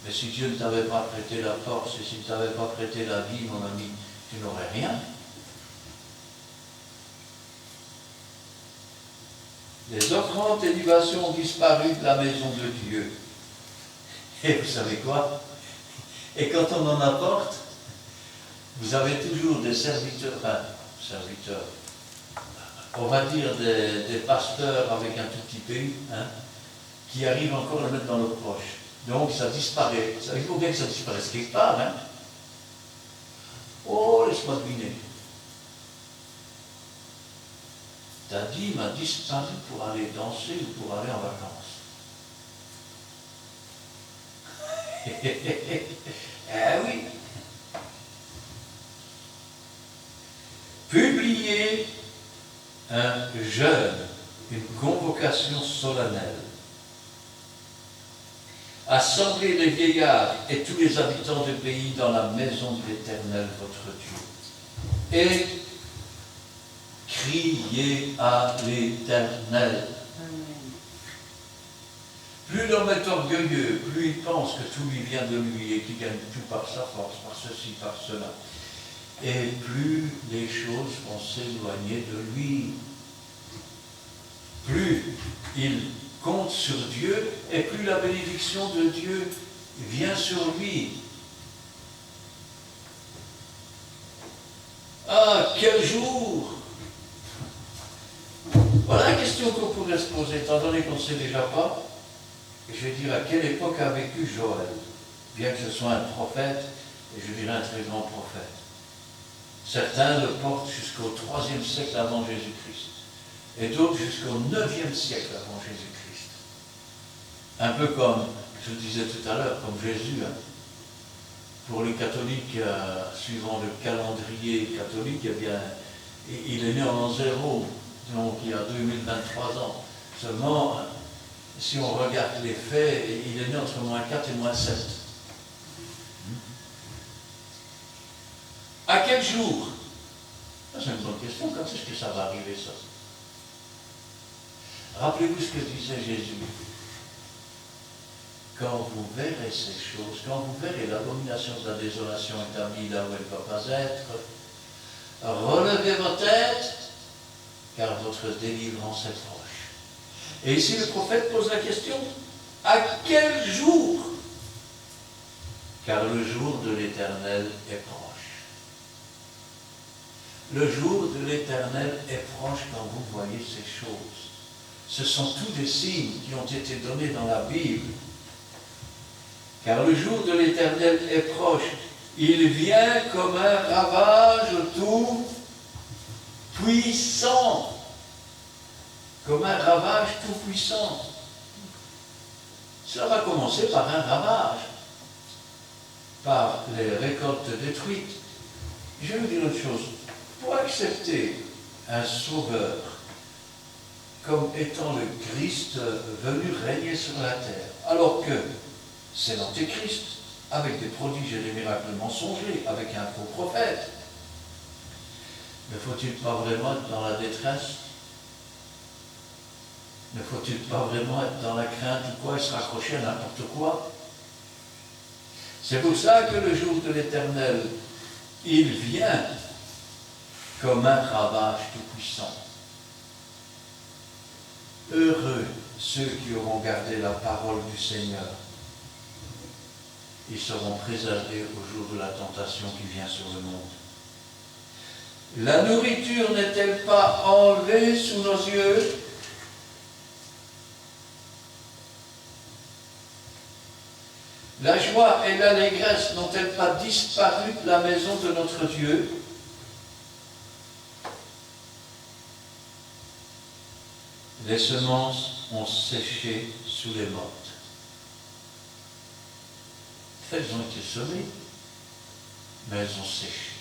Mais si Dieu ne t'avait pas prêté la force et s'il ne t'avait pas prêté la vie, mon ami, tu n'aurais rien. Les offrandes et libations ont disparu de la maison de Dieu. Et vous savez quoi? Et quand on en apporte, vous avez toujours des serviteurs, on va dire des pasteurs avec un tout petit pays, qui arrivent encore à le mettre dans leur poche. Donc ça disparaît. Il faut bien que ça disparaisse quelque part. Oh, laisse-moi deviner. Ta dîme a disparu pour aller danser ou pour aller en vacances. Eh oui. Publiez un jeûne, une convocation solennelle. Assemblez les vieillards et tous les habitants du pays dans la maison de l'Éternel, votre Dieu. Et criez à l'Éternel. Plus l'homme est orgueilleux, plus il pense que tout lui vient de lui et qu'il gagne tout par sa force, par ceci, par cela. Et plus les choses vont s'éloigner de lui. Plus il compte sur Dieu et plus la bénédiction de Dieu vient sur lui. Ah, quel jour! Voilà la question qu'on pourrait se poser, étant donné qu'on ne sait déjà pas. Je vais dire à quelle époque a vécu Joël, bien que ce soit un prophète, et je dirais un très grand prophète. Certains le portent jusqu'au 3e siècle avant Jésus-Christ, et d'autres jusqu'au 9e siècle avant Jésus-Christ. Un peu comme, je le disais tout à l'heure, comme Jésus. Pour les catholiques, suivant le calendrier catholique, eh bien, il est né en l'an 0, donc il y a 2023 ans. Seulement, si on regarde les faits, il est né entre -4 et -7. À quel jour? C'est une bonne question. Quand est-ce que ça va arriver, ça? Rappelez-vous ce que disait Jésus. Quand vous verrez ces choses, quand vous verrez l'abomination de la désolation établie là où elle ne va pas être, relevez vos têtes, car votre délivrance est proche. Et ici, le prophète pose la question, à quel jour? Car le jour de l'Éternel est proche. Le jour de l'Éternel est proche quand vous voyez ces choses. Ce sont tous des signes qui ont été donnés dans la Bible. Car le jour de l'Éternel est proche. Il vient comme un ravage tout puissant. Comme un ravage tout puissant. Cela va commencer par un ravage, par les récoltes détruites. Je vais vous dire une chose. Pour accepter un sauveur comme étant le Christ venu régner sur la terre, alors que c'est l'Antéchrist, avec des prodiges et des miracles mensongers, avec un faux prophète. Ne faut-il pas vraiment être dans la détresse? Ne faut-il pas vraiment être dans la crainte ou quoi et se raccrocher à n'importe quoi? C'est pour ça que le jour de l'Éternel, il vient comme un ravage tout-puissant. Heureux ceux qui auront gardé la parole du Seigneur. Ils seront préservés au jour de la tentation qui vient sur le monde. La nourriture n'est-elle pas enlevée sous nos yeux? La joie et l'allégresse n'ont-elles pas disparu de la maison de notre Dieu? Les semences ont séché sous les mottes. Elles ont été semées, mais elles ont séché.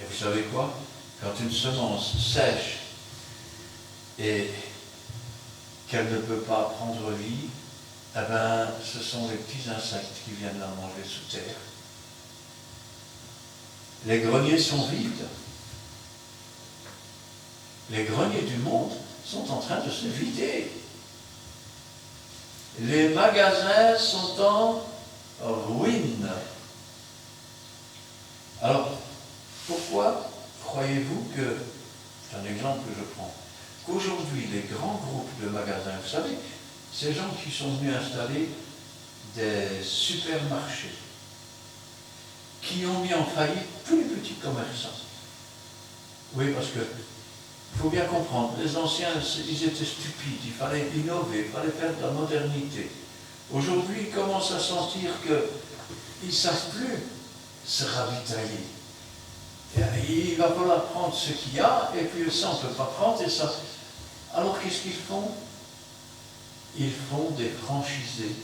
Et vous savez quoi? Quand une semence sèche et qu'elle ne peut pas prendre vie, eh ben, ce sont les petits insectes qui viennent la manger sous terre. Les greniers sont vides. Les greniers du monde sont en train de se vider. Les magasins sont en ruine. Alors, pourquoi croyez-vous que, c'est un exemple que je prends, qu'aujourd'hui les grands groupes de magasins, vous savez, ces gens qui sont venus installer des supermarchés, qui ont mis en faillite tous les petits commerçants. Oui, parce que il faut bien comprendre, les anciens, ils étaient stupides, il fallait innover, il fallait faire de la modernité. Aujourd'hui, ils commencent à sentir qu'ils ne savent plus se ravitailler. Et il va falloir prendre ce qu'il y a, et puis ça, on ne peut pas prendre, et ça. Alors, qu'est-ce qu'ils font? Ils font des franchisés.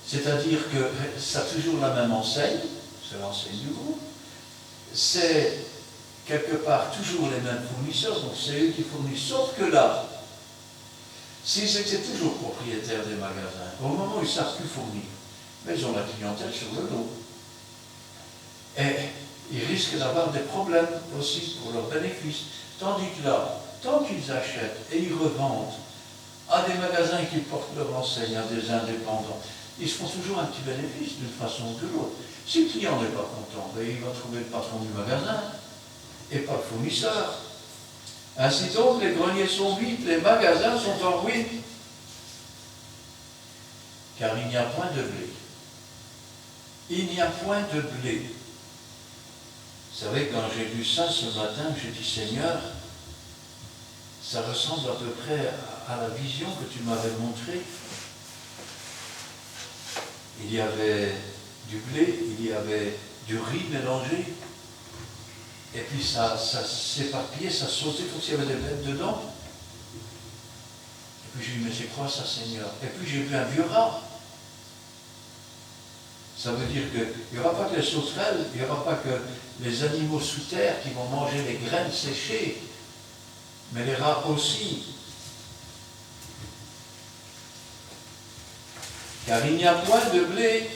C'est-à-dire que ça a toujours la même enseigne, c'est l'enseigne du groupe, c'est quelque part toujours les mêmes fournisseurs, donc c'est eux qui fournissent, sauf que là, s'ils étaient toujours propriétaires des magasins, au moment où ils ne savent plus fournir, mais ils ont la clientèle sur le dos. Et ils risquent d'avoir des problèmes aussi pour leurs bénéfices. Tandis que là, tant qu'ils achètent et ils revendent à des magasins qui portent leur enseigne, à des indépendants, ils se font toujours un petit bénéfice d'une façon ou de l'autre. Si le client n'est pas content, ben il va trouver le patron du magasin et pas le fournisseur. Ainsi donc, les greniers sont vides, les magasins sont en ruine, car il n'y a point de blé. Il n'y a point de blé. Vous savez, quand j'ai lu ça ce matin, j'ai dit, Seigneur, ça ressemble à peu près à la vision que tu m'avais montrée. Il y avait du blé, il y avait du riz mélangé, et puis ça s'éparpillait, ça sautait comme s'il y avait des bêtes dedans. Et puis j'ai dit, mais c'est quoi ça, Seigneur? Et puis j'ai vu un vieux rat. Ça veut dire qu'il n'y aura pas que les sauterelles, il n'y aura pas que les animaux sous terre qui vont manger les graines séchées, mais les rats aussi. Car il n'y a point de blé,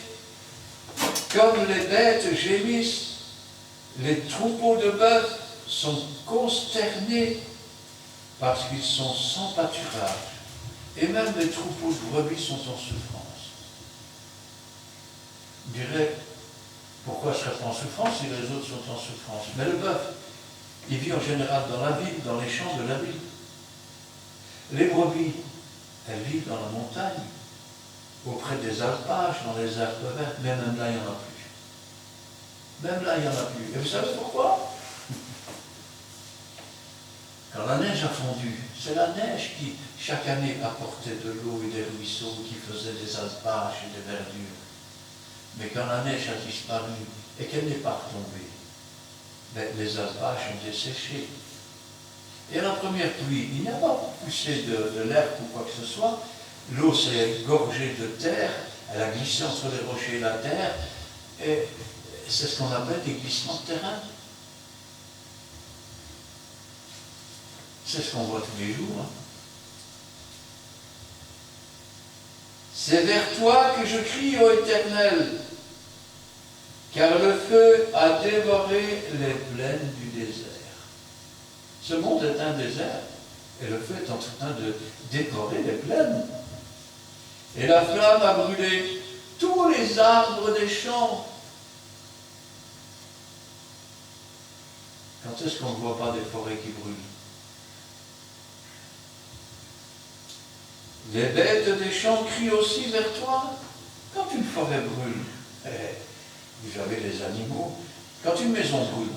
comme les bêtes gémissent, les troupeaux de bœufs sont consternés parce qu'ils sont sans pâturage, et même les troupeaux de brebis sont en souffrance. On dirait, pourquoi serait pas en souffrance si les autres sont en souffrance? Mais le bœuf, il vit en général dans la ville, dans les champs de la ville. Les brebis, elles vivent dans la montagne, auprès des alpages, dans les herbes vertes, mais même là, il n'y en a plus. Même là, il n'y en a plus. Et vous savez pourquoi? Quand la neige a fondu, c'est la neige qui, chaque année, apportait de l'eau et des ruisseaux, qui faisait des alpages et des verdures. Mais quand la neige a disparu et qu'elle n'est pas retombée, ben, les alpages ont desséché. Et à la première pluie, il n'y a pas poussé de l'herbe ou quoi que ce soit. L'eau s'est gorgée de terre, elle a glissé entre les rochers et la terre, et c'est ce qu'on appelle des glissements de terrain. C'est ce qu'on voit tous les jours. C'est vers toi que je crie, ô Éternel, car le feu a dévoré les plaines du désert. Ce monde est un désert, et le feu est en train de dévorer les plaines. Et la flamme a brûlé tous les arbres des champs. Quand est-ce qu'on ne voit pas des forêts qui brûlent? Les bêtes des champs crient aussi vers toi. Quand une forêt brûle, vous avez les animaux. Quand une maison brûle,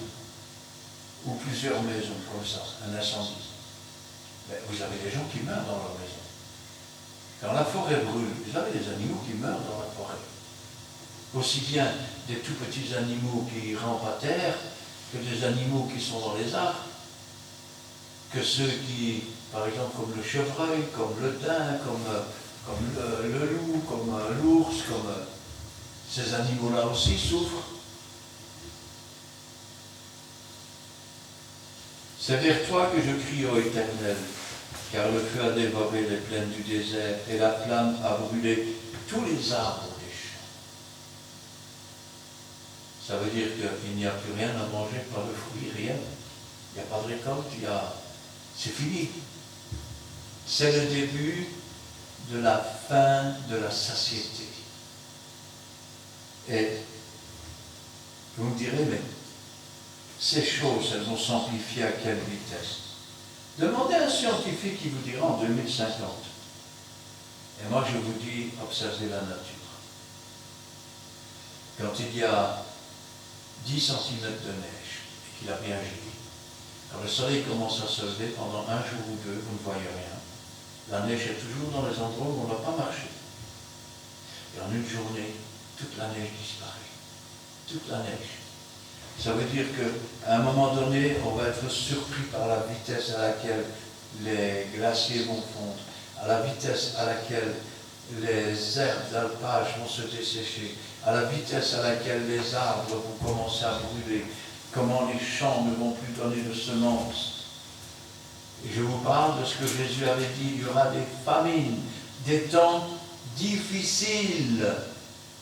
ou plusieurs maisons comme ça, un incendie, vous avez des gens qui meurent dans leur maison. Quand la forêt brûle, vous avez des animaux qui meurent dans la forêt. Aussi bien des tout petits animaux qui rampent à terre, que des animaux qui sont dans les arbres, que ceux qui, par exemple, comme le chevreuil, comme le daim, comme le loup, comme l'ours, ces animaux-là aussi souffrent. C'est vers toi que je crie, ô Éternel, car le feu a dévoré les plaines du désert et la flamme a brûlé tous les arbres des champs. Ça veut dire qu'il n'y a plus rien à manger, pas de fruits, rien. Il n'y a pas de récolte, c'est fini. C'est le début de la fin de la satiété. Et vous me direz, mais ces choses, elles vont s'amplifier à quelle vitesse? Demandez à un scientifique qui vous dira en 2050. Et moi je vous dis, observez la nature. Quand il y a 10 cm de neige et qu'il a bien gelé, quand le soleil commence à se lever pendant un jour ou deux, vous ne voyez rien. La neige est toujours dans les endroits où on n'a pas marché. Et en une journée, toute la neige disparaît. Toute la neige. Ça veut dire qu'à un moment donné, on va être surpris par la vitesse à laquelle les glaciers vont fondre, à la vitesse à laquelle les herbes d'alpage vont se dessécher, à la vitesse à laquelle les arbres vont commencer à brûler, comment les champs ne vont plus donner de semences. Et je vous parle de ce que Jésus avait dit, il y aura des famines, des temps difficiles.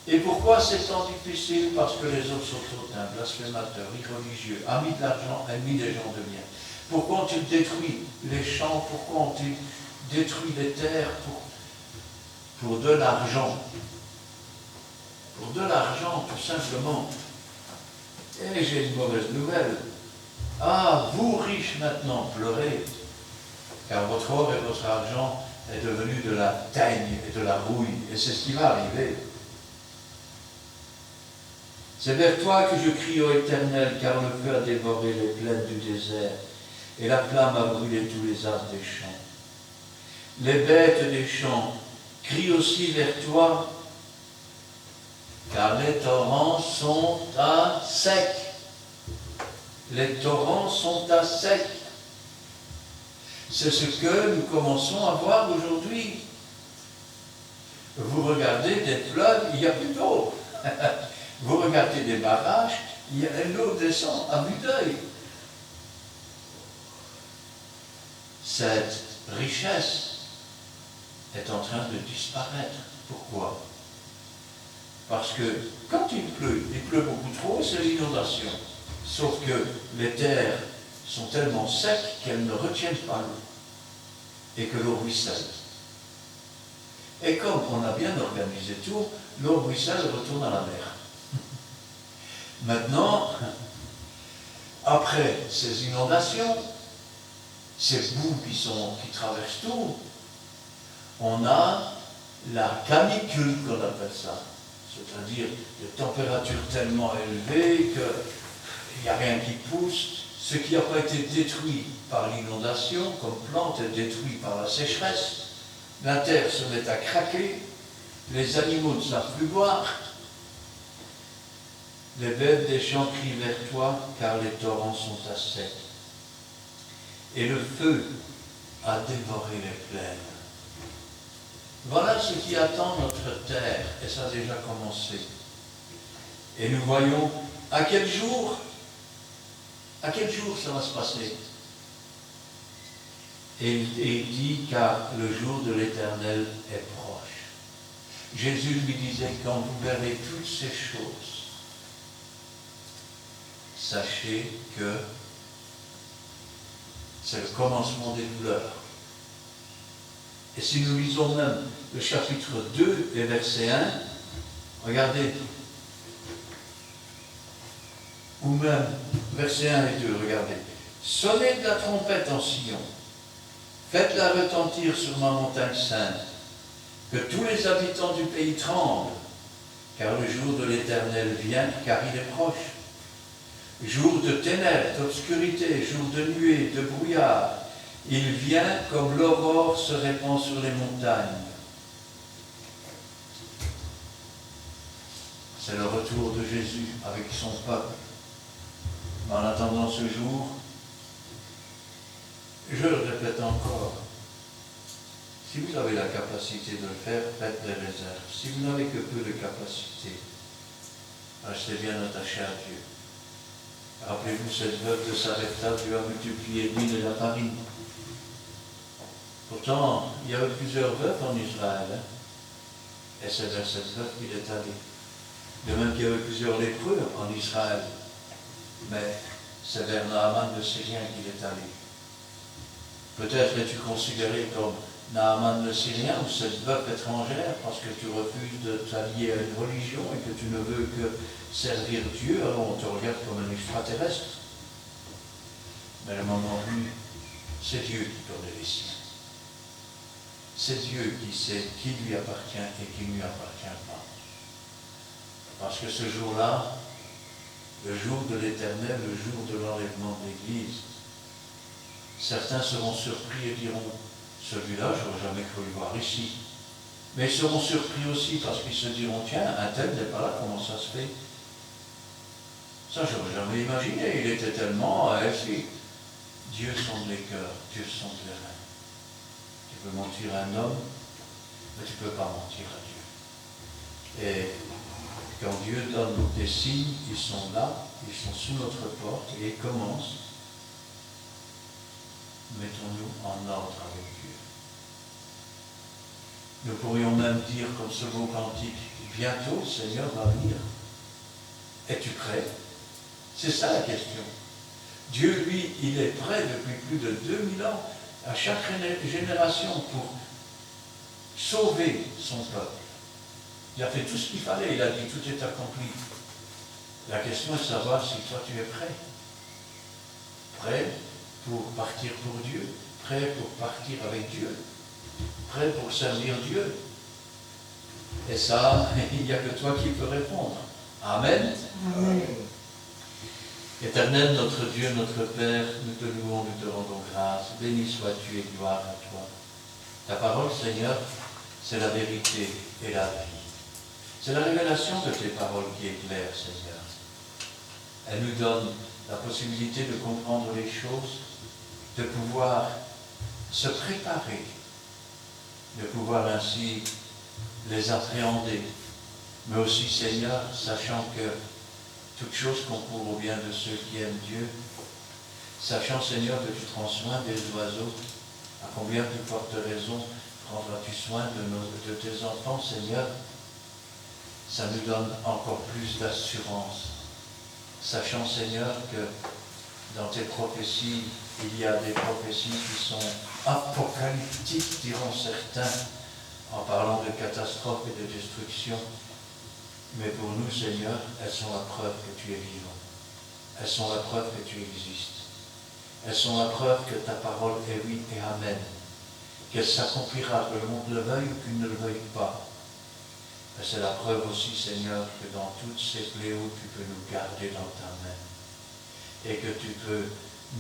Et pourquoi ces temps difficiles? Parce que les autres sont hautains, blasphémateurs, irreligieux, amis de l'argent, ennemis des gens de bien. Pourquoi ont-ils détruit les champs? Pourquoi ont-ils détruit les terres? Pour de l'argent. Pour de l'argent, tout simplement. Et j'ai une mauvaise nouvelle. Ah, vous riches maintenant, pleurez, car votre or et votre argent est devenu de la teigne et de la rouille. Et c'est ce qui va arriver. C'est vers toi que je crie, ô Éternel, car le feu a dévoré les plaines du désert, et la flamme a brûlé tous les arbres des champs. Les bêtes des champs crient aussi vers toi, car les torrents sont à sec. Les torrents sont à sec. C'est ce que nous commençons à voir aujourd'hui. Vous regardez des fleuves, il n'y a plus d'eau. Vous regardez des barrages, l'eau descend à vue d'œil. Cette richesse est en train de disparaître. Pourquoi? Parce que quand il pleut beaucoup trop, c'est l'inondation. Sauf que les terres sont tellement secs qu'elles ne retiennent pas l'eau et que l'eau ruisselle. Et comme on a bien organisé tout, l'eau ruisselle retourne à la mer. Maintenant, après ces inondations, ces boues qui traversent tout, on a la canicule qu'on appelle ça, c'est-à-dire des températures tellement élevées qu'il n'y a rien qui pousse. Ce qui n'a pas été détruit par l'inondation, comme plante, est détruit par la sécheresse. La terre se met à craquer, les animaux ne savent plus boire. Les bêtes des champs crient vers toi, car les torrents sont à sec. Et le feu a dévoré les plaines. Voilà ce qui attend notre terre, et ça a déjà commencé. Et nous voyons à quel jour ça va se passer. Et il dit, car le jour de l'Éternel est proche. Jésus lui disait, quand vous verrez toutes ces choses, sachez que c'est le commencement des douleurs. Et si nous lisons même le chapitre 2 et verset 1, regardez, ou même verset 1 et 2, regardez. Sonnez de la trompette en Sion, faites-la retentir sur ma montagne sainte, que tous les habitants du pays tremblent, car le jour de l'Éternel vient, car il est proche. Jour de ténèbres, d'obscurité, jour de nuée, de brouillard, il vient comme l'aurore se répand sur les montagnes. C'est le retour de Jésus avec son peuple. Mais en attendant ce jour, je le répète encore, si vous avez la capacité de le faire, faites des réserves. Si vous n'avez que peu de capacité, restez bien attaché à Dieu. Rappelez-vous cette veuve de Sarepta, Dieu a multiplié l'huile et la farine. Pourtant, il y avait plusieurs veuves en Israël, et c'est vers cette veuve qu'il est allé. De même qu'il y avait plusieurs lépreux en Israël, mais c'est vers Naaman le Syrien qu'il est allé. Peut-être es-tu considéré comme Naaman le Syrien ou cette veuve étrangère parce que tu refuses de t'allier à une religion et que tu ne veux que servir Dieu, alors on te regarde comme un extraterrestre. Mais le moment venu, c'est Dieu qui connaît les siens. C'est Dieu qui sait qui lui appartient et qui ne lui appartient pas. Parce que ce jour-là, le jour de l'Éternel, le jour de l'enlèvement de l'Église, certains seront surpris et diront, celui-là, je n'aurais jamais cru le voir ici. Mais ils seront surpris aussi parce qu'ils se diront, tiens, un tel n'est pas là, comment ça se fait? Ça, je n'aurais jamais imaginé, il était tellement si. Dieu sonde les cœurs, Dieu sonde les reins. Tu peux mentir à un homme, mais tu ne peux pas mentir à Dieu. Et quand Dieu donne des signes, ils sont là, ils sont sous notre porte et ils commencent. Mettons-nous en ordre avec Dieu. Nous pourrions même dire, comme ce beau cantique, bientôt le Seigneur va venir. Es-tu prêt? C'est ça la question. Dieu, lui, il est prêt depuis plus de 2000 ans à chaque génération pour sauver son peuple. Il a fait tout ce qu'il fallait, il a dit tout est accompli. La question est de savoir si toi tu es prêt. Prêt pour partir pour Dieu, prêt pour partir avec Dieu, prêt pour servir Dieu. Et ça, il n'y a que toi qui peux répondre. Amen. Amen. Éternel, notre Dieu, notre Père, nous te louons, nous te rendons grâce. Béni sois-tu et gloire à toi. Ta parole, Seigneur, c'est la vérité et la vie. C'est la révélation de tes paroles qui éclaire, Seigneur. Elle nous donne la possibilité de comprendre les choses, de pouvoir se préparer, de pouvoir ainsi les appréhender, mais aussi, Seigneur, sachant que toute chose concourt au bien de ceux qui aiment Dieu, sachant, Seigneur, que tu prends soin des oiseaux, à combien plus forte raison prendras-tu soin de tes enfants, Seigneur? Ça nous donne encore plus d'assurance, sachant, Seigneur, que dans tes prophéties, il y a des prophéties qui sont apocalyptiques, diront certains, en parlant de catastrophes et de destruction. Mais pour nous, Seigneur, elles sont la preuve que tu es vivant. Elles sont la preuve que tu existes. Elles sont la preuve que ta parole est oui et amen. Qu'elle s'accomplira, que le monde le veuille ou qu'il ne le veuille pas. Et c'est la preuve aussi, Seigneur, que dans toutes ces fléaux, tu peux nous garder dans ta main. Et que tu peux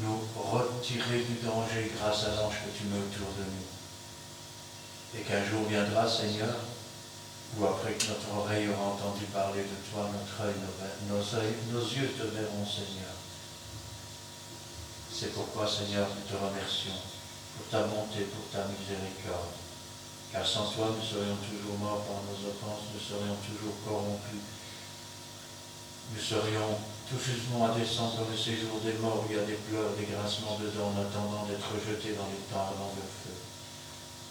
nous retirer du danger grâce à l'ange que tu mets autour de nous. Et qu'un jour viendra, Seigneur, ou après que notre oreille aura entendu parler de toi, notre œil, nos yeux te verront, Seigneur. C'est pourquoi, Seigneur, nous te remercions pour ta bonté, pour ta miséricorde. Car sans toi, nous serions toujours morts par nos offenses, nous serions toujours corrompus. Nous serions tout justement à descendre dans le séjour des morts, où il y a des pleurs, des grincements de dents, en attendant d'être jetés dans les temps ardents de feu.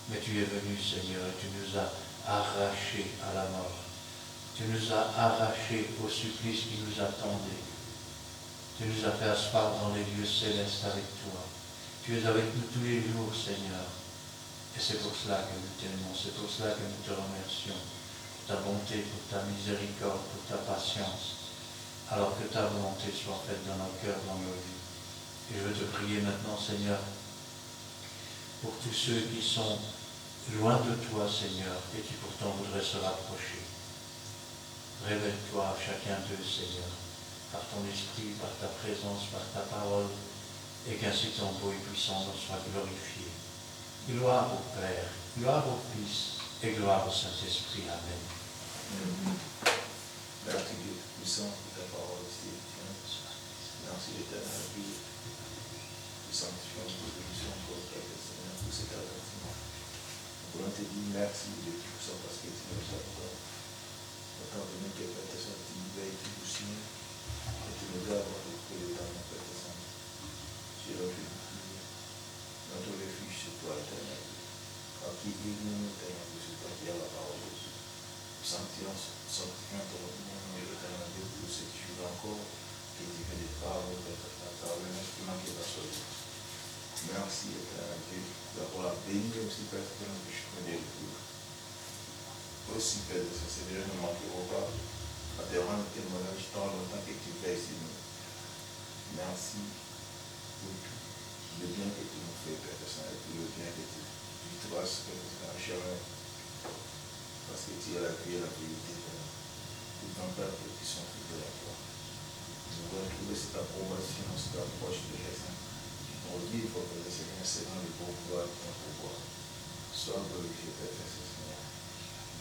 Mais tu es venu, Seigneur, et tu nous as arrachés à la mort. Tu nous as arrachés au supplice qui nous attendait. Tu nous as fait asseoir dans les lieux célestes avec toi. Tu es avec nous tous les jours, Seigneur. Et c'est pour cela que nous t'aimons, c'est pour cela que nous te remercions. Pour ta bonté, pour ta miséricorde, pour ta patience. Alors que ta volonté soit faite dans nos cœurs, dans nos vies. Et je veux te prier maintenant, Seigneur, pour tous ceux qui sont loin de toi, Seigneur, et qui pourtant voudraient se rapprocher. Révèle-toi à chacun d'eux, Seigneur, par ton esprit, par ta présence, par ta parole, et qu'ainsi ton beau et puissant nom soit glorifié. Gloire au Père, gloire au Fils, et gloire au Saint-Esprit. Amen. Merci Dieu puissant pour ta parole, merci l'Éternel, nous sanctifions nos bénédictions pour le Seigneur, pour cet avertissement. Nous voulons te dire merci Dieu puissant parce que tu nous as encore. Autant de nous que Père Saint, tu nous veilles tout doucement et tu nous gardes dans le temps, mon Père Saint. Tu es notre refuge sur toi, éternel. À qui nous éternel, sur toi qui a la parole de Dieu. Nous sanctifions ton nom, éternel Dieu, pour ce que tu veux encore, qui est divin de parole, à travers l'instrument qui est la seule. Merci, éternel Dieu, d'avoir la béni, aussi, Père, que nous puissions mener le tout. Aussi, Père, de ce Seigneur, ne manquerons pas à te rendre témoignage tant longtemps que tu veilles sur nous. Merci pour tout le bien que tu nous fais, Père Saint, et pour le bien que tu traces, Père Saint, en chemin. Parce que tu es la vie et la vérité, Père. Pour ton peuple qui sont fidèles à toi. Nous voulons trouver cette approbation, cette approche de Jésus. On dit, il faut que le Seigneur, selon le bon pouvoir et ton pouvoir, soit glorifié, Père Saint-Seigneur.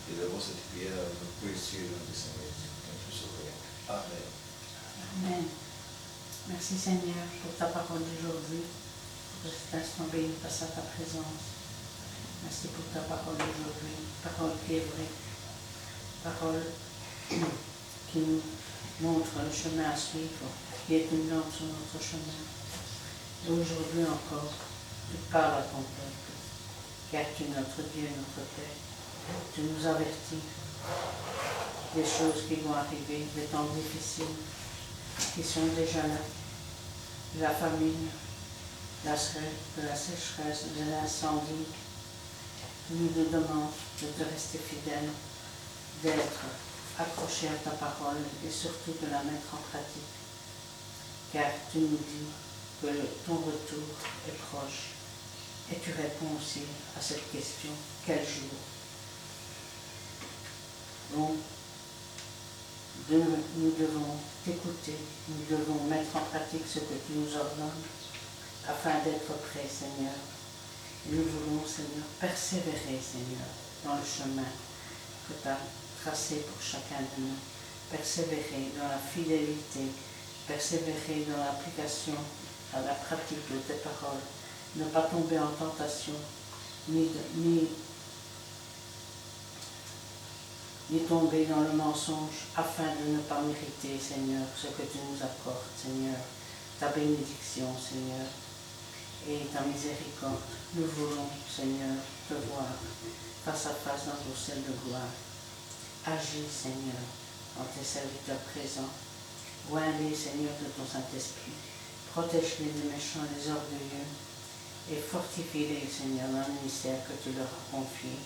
Élevons cette prière à nos précieux nom du Seigneur, notre Sauveur. Amen. Amen. Merci Seigneur pour ta parole d'aujourd'hui, pour cet instant béni face à ta présence. Merci pour ta parole d'aujourd'hui, parole qui est vraie, parole qui nous montre le chemin à suivre, qui est une lampe sur notre chemin. Et aujourd'hui encore, tu parles à ton peuple, car tu es notre Dieu, notre Père. Tu nous avertis des choses qui vont arriver, des temps difficiles qui sont déjà là, de la famine, de la sécheresse, de l'incendie. Tu nous demandes de te rester fidèle, d'être accroché à ta parole et surtout de la mettre en pratique. Car tu nous dis que ton retour est proche et tu réponds aussi à cette question, quel jour? Donc, nous devons t'écouter, nous devons mettre en pratique ce que tu nous ordonnes afin d'être prêts, Seigneur. Et nous voulons, Seigneur, persévérer, Seigneur, dans le chemin que tu as tracé pour chacun de nous. Persévérer dans la fidélité, persévérer dans l'application, à la pratique de tes paroles. Ne pas tomber en tentation, ni tomber dans le mensonge, afin de ne pas mériter, Seigneur, ce que tu nous accordes, Seigneur, ta bénédiction, Seigneur, et ta miséricorde. Nous voulons, Seigneur, te voir face à face dans ton ciel de gloire. Agis, Seigneur, en tes serviteurs présents. Oins-les, Seigneur, de ton Saint-Esprit. Protège-les des méchants, des orgueilleux, et fortifie-les, Seigneur, dans le ministère que tu leur as confié.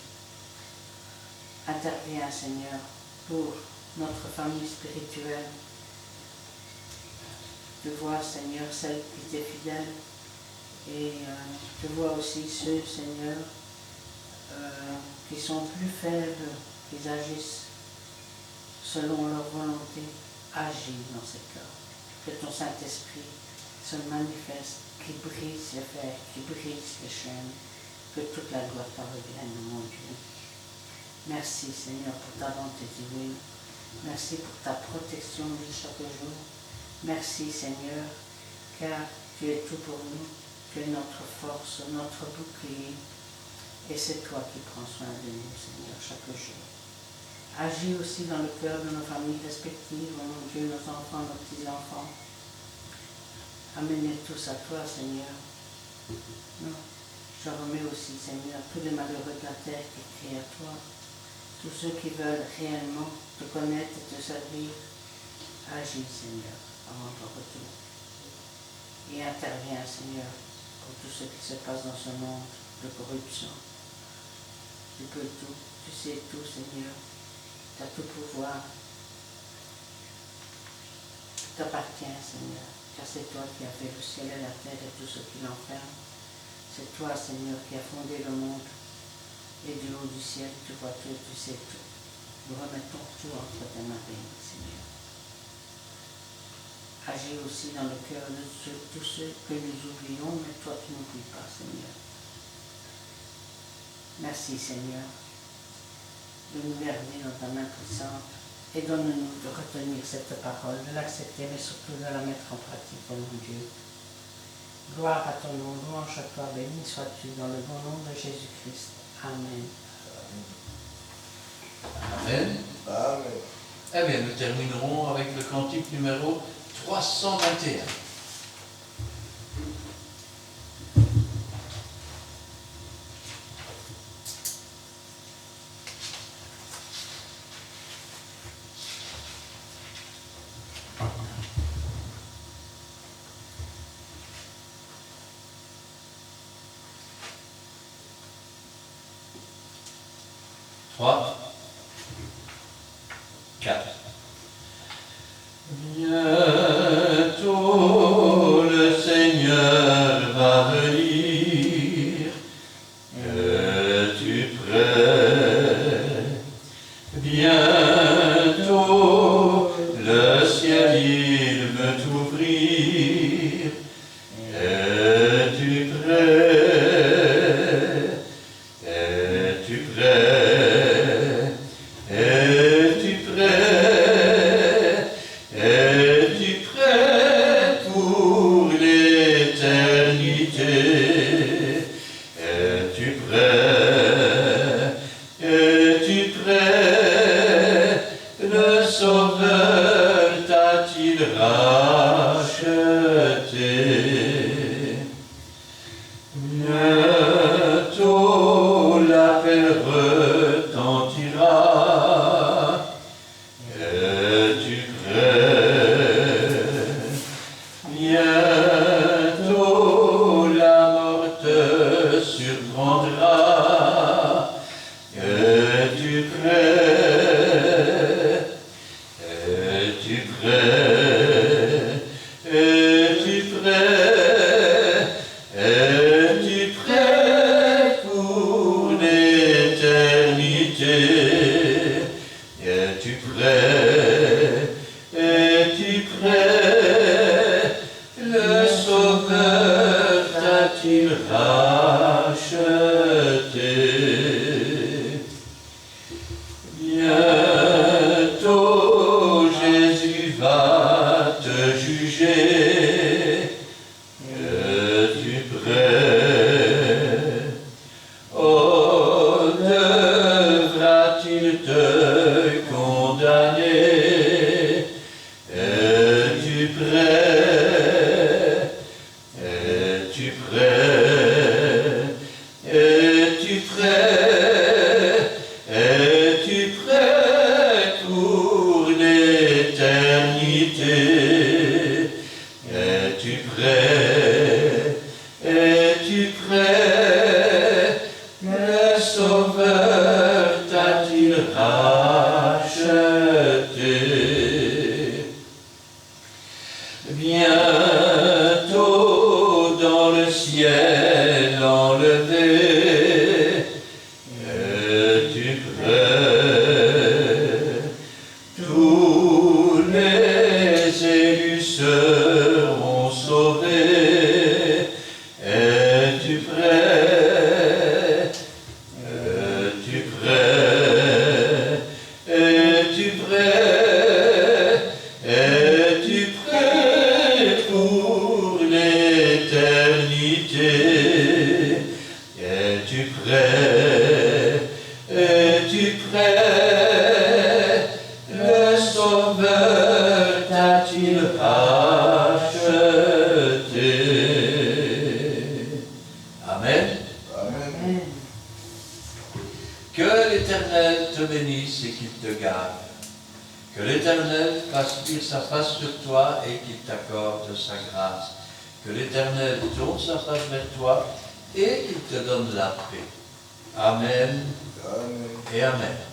Interviens, Seigneur, pour notre famille spirituelle. Tu vois, Seigneur, celle qui t'est fidèle. Et tu vois aussi ceux, Seigneur, qui sont plus faibles, qui agissent selon leur volonté. Agis dans ces cas. Que ton Saint-Esprit se manifeste, qui brise les fers, qui brise les chaînes. Que toute la gloire te revienne, mon Dieu. Merci, Seigneur, pour ta bonté divine. Merci pour ta protection de chaque jour. Merci, Seigneur, car tu es tout pour nous. Tu es notre force, notre bouclier. Et c'est toi qui prends soin de nous, Seigneur, chaque jour. Agis aussi dans le cœur de nos familles respectives, mon Dieu, nos enfants, nos petits-enfants. Amenez tous à toi, Seigneur. Je remets aussi, Seigneur, tous les malheureux de la terre qui crient à toi. Tous ceux qui veulent réellement te connaître et te servir, agis, Seigneur, avant ton retour. Et interviens, Seigneur, pour tout ce qui se passe dans ce monde de corruption. Tu peux tout, tu sais tout, Seigneur. Tu as tout pouvoir. Tout t'appartient, Seigneur, car c'est toi qui as fait le ciel et la terre et tout ce qui l'enferme. C'est toi, Seigneur, qui as fondé le monde. Et du haut du ciel, tu vois tout, tu sais tout. Nous remettons tout entre tes mains, Seigneur. Agis aussi dans le cœur de tous ceux que nous oublions, mais toi tu n'oublies pas, Seigneur. Merci, Seigneur, de nous garder dans ta main puissante et donne-nous de retenir cette parole, de l'accepter, mais surtout de la mettre en pratique, ô mon Dieu. Gloire à ton nom, louange à toi, béni sois-tu dans le bon nom de Jésus-Christ. Amen. Amen. Amen. Eh bien, nous terminerons avec le cantique numéro 321. Trois, quatre. Bientôt le Seigneur va venir. Es-tu prêt? Bientôt le ciel il veut t'ouvrir. Es-tu prêt? Es-tu prêt? Es-tu prêt? Es-tu prêt pour l'éternité? Es-tu prêt? Es-tu prêt? Le Sauveur t'a-t-il racheté? Bientôt l'appel retentira. Es-tu prêt? Bientôt la mort te surprendra. Es-tu prêt? Es-tu prêt? Es-tu prêt? Es-tu prêt pour l'éternité? Es-tu prêt? Es-tu prêt? Le Sauveur t'a-t-il racheté? Bientôt Jésus va te juger. Es-tu prêt? Oh, devra-t-il te condamner? Es-tu prêt? Es-tu prêt? Es-tu prêt? Es-tu prêt pour l'éternité? Es-tu prêt? Es-tu prêt? Le Sauveur t'a-t-il racheté? Bientôt dans le ciel enlevé. Es-tu prêt? Tous les élus seront sauvés. Es-tu prêt? Es-tu prêt? Es-tu prêt? Es-tu prêt pour l'éternité? Es-tu prêt? Es-tu prêt? Le Sauveur t'a-t-il racheté? te bénisse et qu'il te garde. Que l'Éternel fasse luire sa face sur toi et qu'il t'accorde sa grâce. Que l'Éternel tourne sa face vers toi et qu'il te donne la paix. Amen Amen. et Amen.